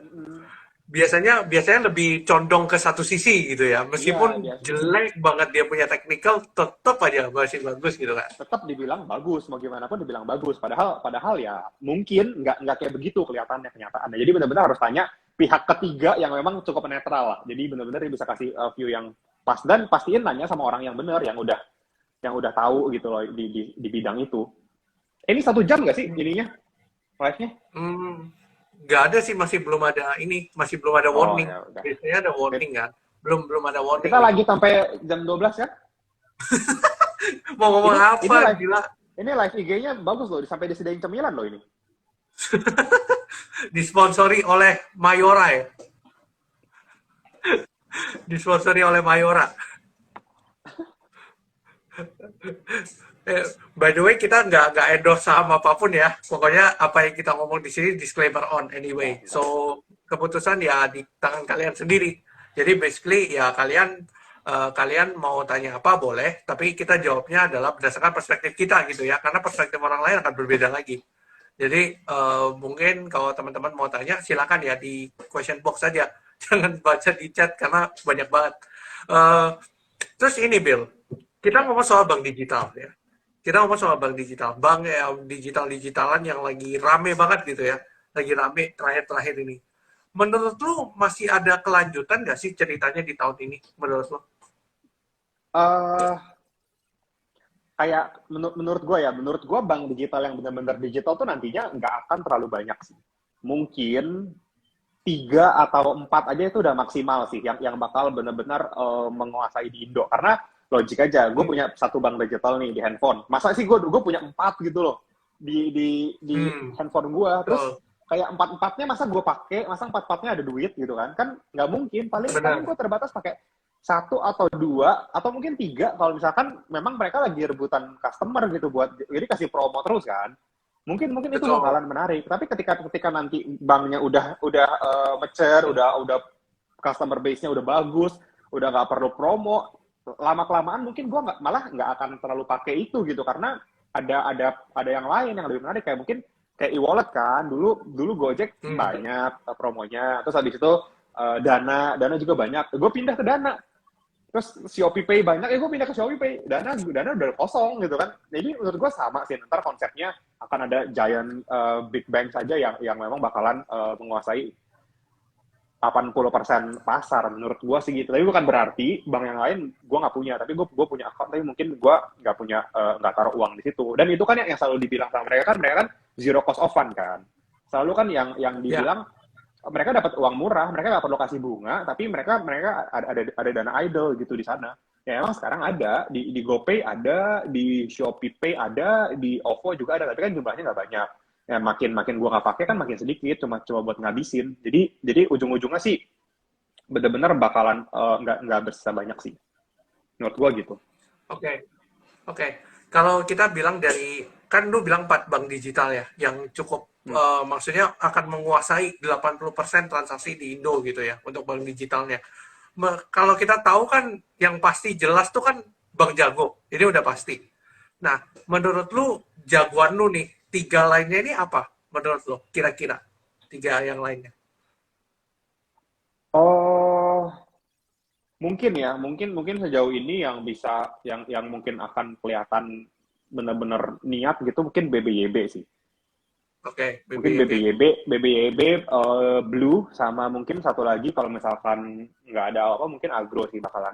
S1: Biasanya lebih condong ke satu sisi gitu ya, meskipun jelek banget dia punya technical, tetap aja masih bagus gitu kan.
S2: Tetap dibilang bagus, mau gimana pun dibilang bagus. Padahal ya mungkin nggak kayak begitu kelihatannya kenyataannya. Jadi benar-benar harus tanya pihak ketiga yang memang cukup netral lah. Jadi benar-benar bisa kasih view yang pas, dan pastiin nanya sama orang yang benar, yang udah tahu gitu loh di bidang itu. Ini 1 jam nggak sih ininya live-nya?
S1: Nggak ada sih, masih belum ada warning.
S2: Ya
S1: Biasanya ada warning kan. belum ada warning
S2: Kita
S1: nih.
S2: lagi sampai jam 12 ya.
S1: Mau ngomong
S2: Ini
S1: apa,
S2: live
S1: gila.
S2: ini live IG-nya bagus loh, sampai disediain cemilan loh ini.
S1: Disponsori oleh Mayora ya. Disponsori oleh Mayora. By the way, kita nggak endorse saham apapun ya. Pokoknya apa yang kita ngomong di sini disclaimer on anyway.
S2: Enggak.
S1: So keputusan ya di tangan kalian sendiri. Jadi basically ya kalian mau tanya apa boleh, tapi kita jawabnya adalah berdasarkan perspektif kita gitu ya. Karena perspektif orang lain akan berbeda lagi. Jadi mungkin kalau teman-teman mau tanya silakan ya di question box saja. Jangan baca di chat karena banyak banget. Eh, Terus ini Bill, kita ngomong soal bank digital ya. Kita ngomong soal bank digital, bank ya, digital-digitalan yang lagi rame banget gitu ya, lagi rame terakhir-terakhir ini. Menurut lu masih ada kelanjutan nggak sih ceritanya di tahun ini? Menurut lu?
S2: Eh, Kayak menurut gue bank digital yang benar-benar digital tuh nantinya nggak akan terlalu banyak sih. Mungkin 3 atau 4 aja itu udah maksimal sih yang bakal benar-benar menguasai di Indo. Karena logik aja, gue punya satu bank digital nih di handphone. Masa sih gue punya 4 gitu loh di handphone gue. Terus
S1: Betul.
S2: kayak 4-4-nya masa gue pakai, masa 4-4-nya ada duit gitu kan? Kan nggak mungkin. Paling
S1: Benar.
S2: gue terbatas pakai 1 atau 2 atau mungkin 3 kalau misalkan memang mereka lagi rebutan customer gitu buat jadi kasih promo terus kan. Mungkin itu
S1: Betul.
S2: bakalan menarik. Tapi ketika nanti banknya udah mature, udah customer base-nya udah bagus, udah nggak perlu promo, lama kelamaan mungkin gue malah nggak akan terlalu pakai itu gitu karena ada yang lain yang lebih menarik kayak mungkin kayak e-wallet kan. Dulu Gojek banyak promonya, terus habis itu Dana juga banyak. Gue pindah ke Dana. Terus Shopee Pay banyak, gue pindah ke Shopee Pay. Dana udah kosong gitu kan. Jadi menurut gue sama sih, ntar konsepnya akan ada giant big bank saja yang memang bakalan menguasai 80% pasar menurut gue sih gitu. Tapi bukan berarti bank yang lain gue nggak punya, tapi gue punya account, tapi mungkin gue nggak punya nggak taruh uang di situ. Dan itu kan yang selalu dibilang sama mereka kan zero cost of fund kan. Selalu kan yang dibilang mereka dapat uang murah, mereka nggak perlu kasih bunga, tapi mereka ada dana idle gitu di sana. Ya emang sekarang ada di GoPay ada, di Shopee Pay ada, di OVO juga ada, tapi kan jumlahnya nggak banyak. Ya makin gua nggak pakai kan makin sedikit, cuma buat ngabisin. Jadi ujung-ujungnya sih bener-bener bakalan nggak bersisa banyak sih. Menurut gua gitu.
S1: Oke. Oke. Kalau kita bilang kan lu bilang 4 bank digital ya, yang cukup maksudnya akan menguasai 80% transaksi di Indo gitu ya, untuk bank digitalnya. Kalau kita tahu kan, yang pasti jelas tuh kan Bank Jago, ini udah pasti. Nah, menurut lu, jagoan lu nih, 3 lainnya ini apa? Menurut lu, kira-kira 3 yang lainnya.
S2: Oh, mungkin sejauh ini yang bisa yang mungkin akan kelihatan benar-benar niat gitu mungkin BBYB sih.
S1: Oke,
S2: Mungkin
S1: BBYB.
S2: BBYB Blue sama mungkin satu lagi kalau misalkan nggak ada apa mungkin Agro sih bakalan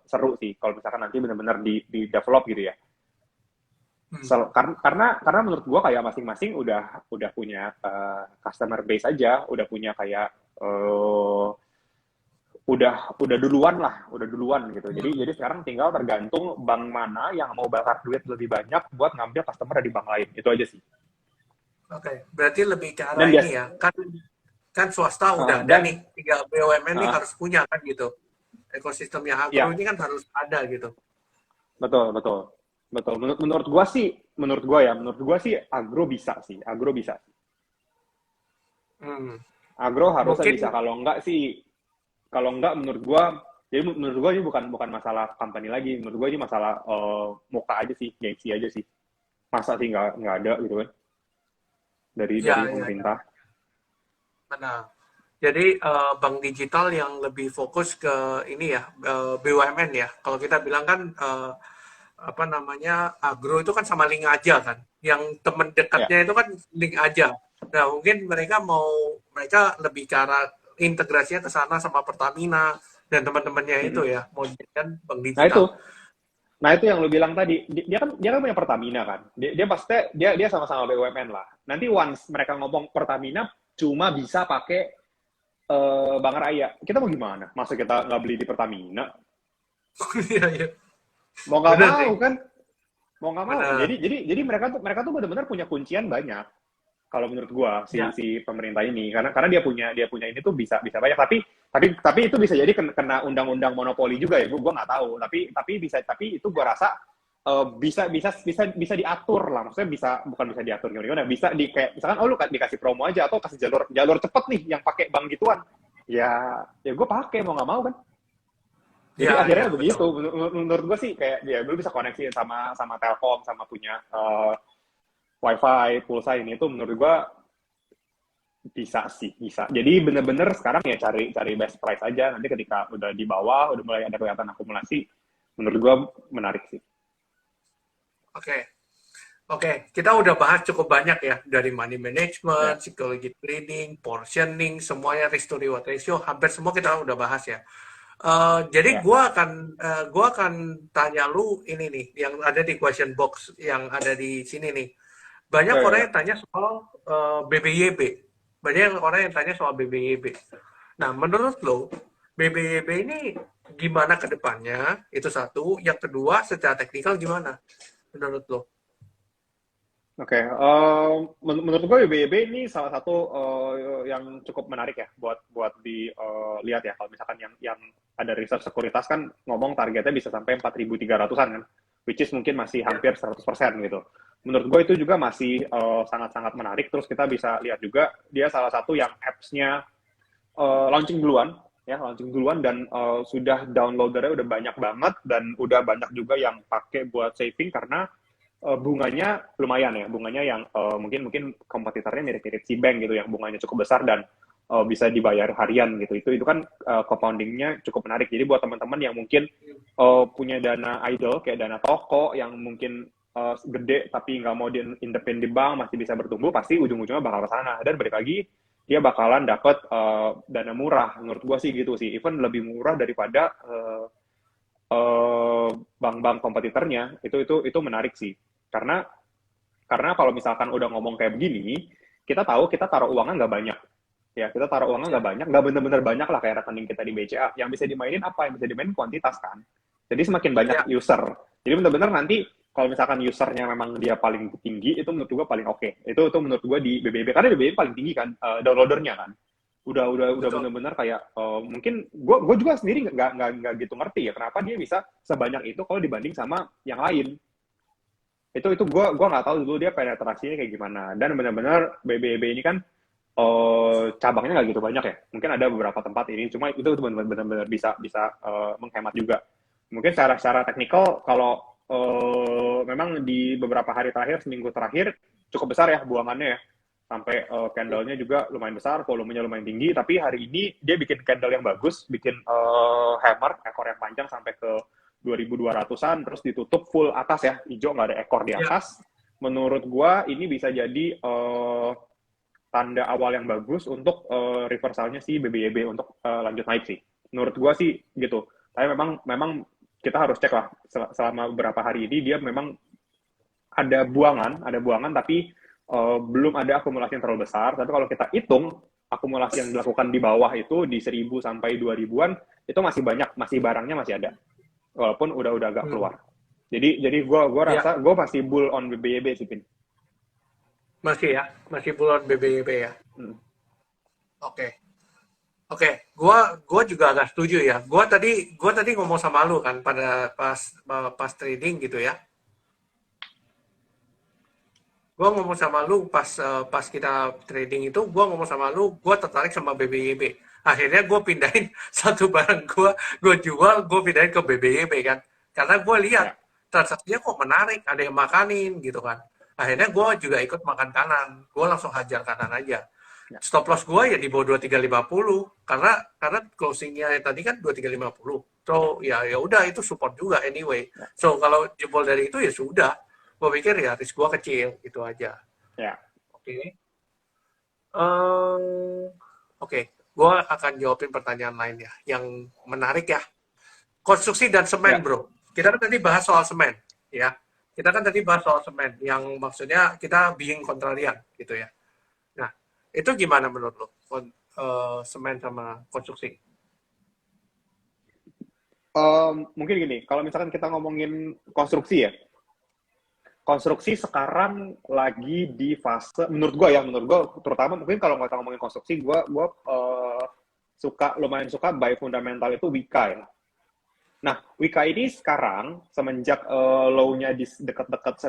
S2: seru sih kalau misalkan nanti benar-benar di develop gitu ya. Karena menurut gua kayak masing-masing udah punya customer base aja, udah punya kayak udah duluan gitu. Jadi sekarang tinggal tergantung bank mana yang mau bakar duit lebih banyak buat ngambil customer dari bank lain. Itu aja sih.
S1: Oke, berarti lebih ke arah
S2: Dan
S1: ini ya. Kan swasta udah ada
S2: dan
S1: nih, 3 BUMN ini
S2: uh,
S1: harus punya kan gitu. Ekosistemnya agro
S2: ya
S1: ini kan harus ada gitu.
S2: betul. Menurut gua sih agro bisa sih.
S1: Hmm.
S2: Agro harusnya
S1: Mungkin
S2: bisa. Kalau enggak menurut gua ini bukan masalah company lagi. Menurut gua ini masalah muka aja sih, gengsi aja sih. Masa sih nggak ada gitu kan dari
S1: ya,
S2: pemerintah.
S1: benar. Jadi bank digital yang lebih fokus ke ini ya, BUMN ya. Kalau kita bilang kan apa namanya, agro itu kan sama link aja kan. Yang teman
S2: Ya.
S1: dekatnya itu kan link aja. Nah, mungkin mereka lebih ke arah integrasinya ke sana sama Pertamina dan teman-temannya itu ya, mau jadikan bank
S2: Nah itu,
S1: digital.
S2: yang lu bilang tadi, dia kan punya Pertamina kan. Dia pasti sama-sama BUMN lah. Nanti once mereka ngomong Pertamina cuma bisa pakai Bang Raya, kita mau gimana? Masa kita nggak beli di Pertamina?
S1: Iya, iya.
S2: Mau nggak
S1: Bener
S2: mau
S1: sih.
S2: kan? Mau nggak mau.
S1: Bener.
S2: Jadi mereka tuh benar-benar punya kuncian banyak. Kalau menurut gua
S1: Ya,
S2: si pemerintah ini, karena dia punya ini tuh bisa bisa banyak. Tapi itu bisa jadi kena undang-undang monopoli juga ya. Gua nggak tahu. Tapi itu gua rasa bisa diatur lah. Maksudnya bukan bisa diatur gimana, bisa kayak misalkan lu dikasih promo aja atau kasih jalur jalur cepet nih yang pakai bank gituan. Ya gue pakai mau nggak mau kan. Jadi
S1: ya,
S2: akhirnya
S1: ya,
S2: begitu.
S1: betul.
S2: Menurut gue sih kayak ya lu bisa koneksi sama sama Telkom sama punya WiFi pulsa ini tuh menurut gue bisa sih bisa. Jadi bener-bener sekarang ya cari cari best price aja. Nanti ketika udah di bawah udah mulai ada kelihatan akumulasi, menurut gue menarik sih.
S1: Oke. Oke, kita udah bahas cukup banyak ya, dari money
S2: Ya,
S1: management, psikologi trading, portioning, semuanya risk to reward ratio, hampir semua kita udah bahas ya. Jadi
S2: ya,
S1: gua akan tanya lu ini nih, yang ada di question box yang ada di sini nih. Banyak
S2: ya, ya,
S1: orang
S2: ya.
S1: yang tanya soal BBYB. Banyak orang yang tanya soal BBYB. Nah, menurut lo, BBYB ini gimana ke depannya? Itu satu. Yang kedua, secara teknikal gimana menurut lo?
S2: Oke, menurut gue BBB ini salah satu yang cukup menarik ya buat buat dilihat ya. Kalau misalkan yang ada research sekuritas kan ngomong targetnya bisa sampai 4.300-an kan, which is mungkin masih
S1: Ya,
S2: hampir 100% gitu. Menurut gue itu juga masih sangat-sangat menarik. Terus kita bisa lihat juga dia salah satu yang apps-nya launching duluan dan sudah downloadernya udah banyak banget dan udah banyak juga yang pakai buat saving karena bunganya lumayan ya, bunganya yang mungkin mungkin kompetitornya mirip-mirip si bank gitu, yang bunganya cukup besar dan bisa dibayar harian gitu. Itu kan compoundingnya cukup menarik. Jadi buat teman-teman yang mungkin punya dana idle kayak dana toko yang mungkin gede tapi nggak mau di bank masih bisa bertumbuh, pasti ujung-ujungnya bakal ke sana. Dan balik lagi dia bakalan dapat dana murah. Menurut gua sih gitu sih. Even lebih murah daripada bank-bank kompetitornya. Itu menarik sih. Karena kalau misalkan udah ngomong kayak begini, kita tahu kita taruh uangnya nggak banyak. Ya, kita taruh uangnya nggak
S1: ya,
S2: banyak, nggak bener-bener banyak lah kayak rekening kita di BCA. Yang bisa dimainin apa? Yang bisa dimainin kuantitas kan. Jadi semakin banyak
S1: ya,
S2: user. Jadi bener-bener nanti kalau misalkan usernya memang dia paling tinggi, itu menurut gua paling oke. Itu menurut gua di BBB. Karena BBB paling tinggi kan, downloadernya kan. Udah
S1: betul.
S2: bener-bener kayak mungkin gua juga sendiri nggak gitu ngerti ya kenapa dia bisa sebanyak itu kalau dibanding sama yang lain. Itu gua nggak tahu dulu dia penetrasinya kayak gimana. Dan benar-benar BBB ini kan cabangnya nggak gitu banyak ya. Mungkin ada beberapa tempat ini, cuma itu benar-benar bisa bisa menghemat juga. Mungkin secara teknikal kalau memang di beberapa hari terakhir, seminggu terakhir cukup besar ya buangannya ya. Sampai candle-nya juga lumayan besar, volumenya lumayan tinggi, tapi hari ini dia bikin candle yang bagus, bikin hammer, ekor yang panjang sampai ke 2.200-an, terus ditutup full atas ya, hijau nggak ada ekor di
S1: Ya,
S2: atas. Menurut gua ini bisa jadi tanda awal yang bagus untuk reversalnya si BBYB untuk lanjut naik sih. Menurut gua sih gitu. Tapi memang memang kita harus cek lah selama beberapa hari ini dia memang ada buangan tapi belum ada akumulasi yang terlalu besar. Tapi kalau kita hitung akumulasi yang dilakukan di bawah itu di 1.000 sampai 2.000-an itu masih banyak, masih barangnya masih ada. Walaupun udah agak
S1: hmm,
S2: keluar. Jadi gua
S1: ya,
S2: rasa gua masih bull on BBYB sih, Pin.
S1: masih ya, masih bulan BBYB ya.
S2: Hmm.
S1: Oke, oke, gua juga agak setuju ya. Gua tadi ngomong sama lu kan pada pas trading gitu ya. Gua ngomong sama lu pas kita trading itu, gua ngomong sama lu, gua tertarik sama BBYB. Akhirnya gua pindahin satu barang gua jual, gua pindahin ke BBYB kan. Karena gua lihat
S2: Ya,
S1: transaksinya kok menarik, ada yang makanin gitu kan. Akhirnya gua juga ikut makan kanan. Gua langsung hajar kanan aja.
S2: ya,
S1: Stop loss gua ya di bawah 2350 karena closingnya tadi kan 2350. So ya udah itu support juga anyway.
S2: ya,
S1: So kalau jebol dari itu ya sudah. Gua pikir ya risk gua kecil itu aja.
S2: ya,
S1: Oke. Ehm, Oke, gua akan jawabin pertanyaan lain ya, yang menarik ya. Konstruksi dan semen,
S2: ya.
S1: bro. Kita kan tadi bahas soal semen, ya. Kita kan tadi bahas soal semen, yang maksudnya kita being kontrarian, gitu ya. Nah, itu gimana menurut lo? semen sama konstruksi?
S2: Mungkin gini, kalau misalkan kita ngomongin konstruksi ya, konstruksi sekarang lagi di fase, menurut gue terutama mungkin kalau nggak ngomongin konstruksi, gue lumayan suka by fundamental itu Wika ya. Nah, Wika ini sekarang semenjak low-nya di dekat-dekat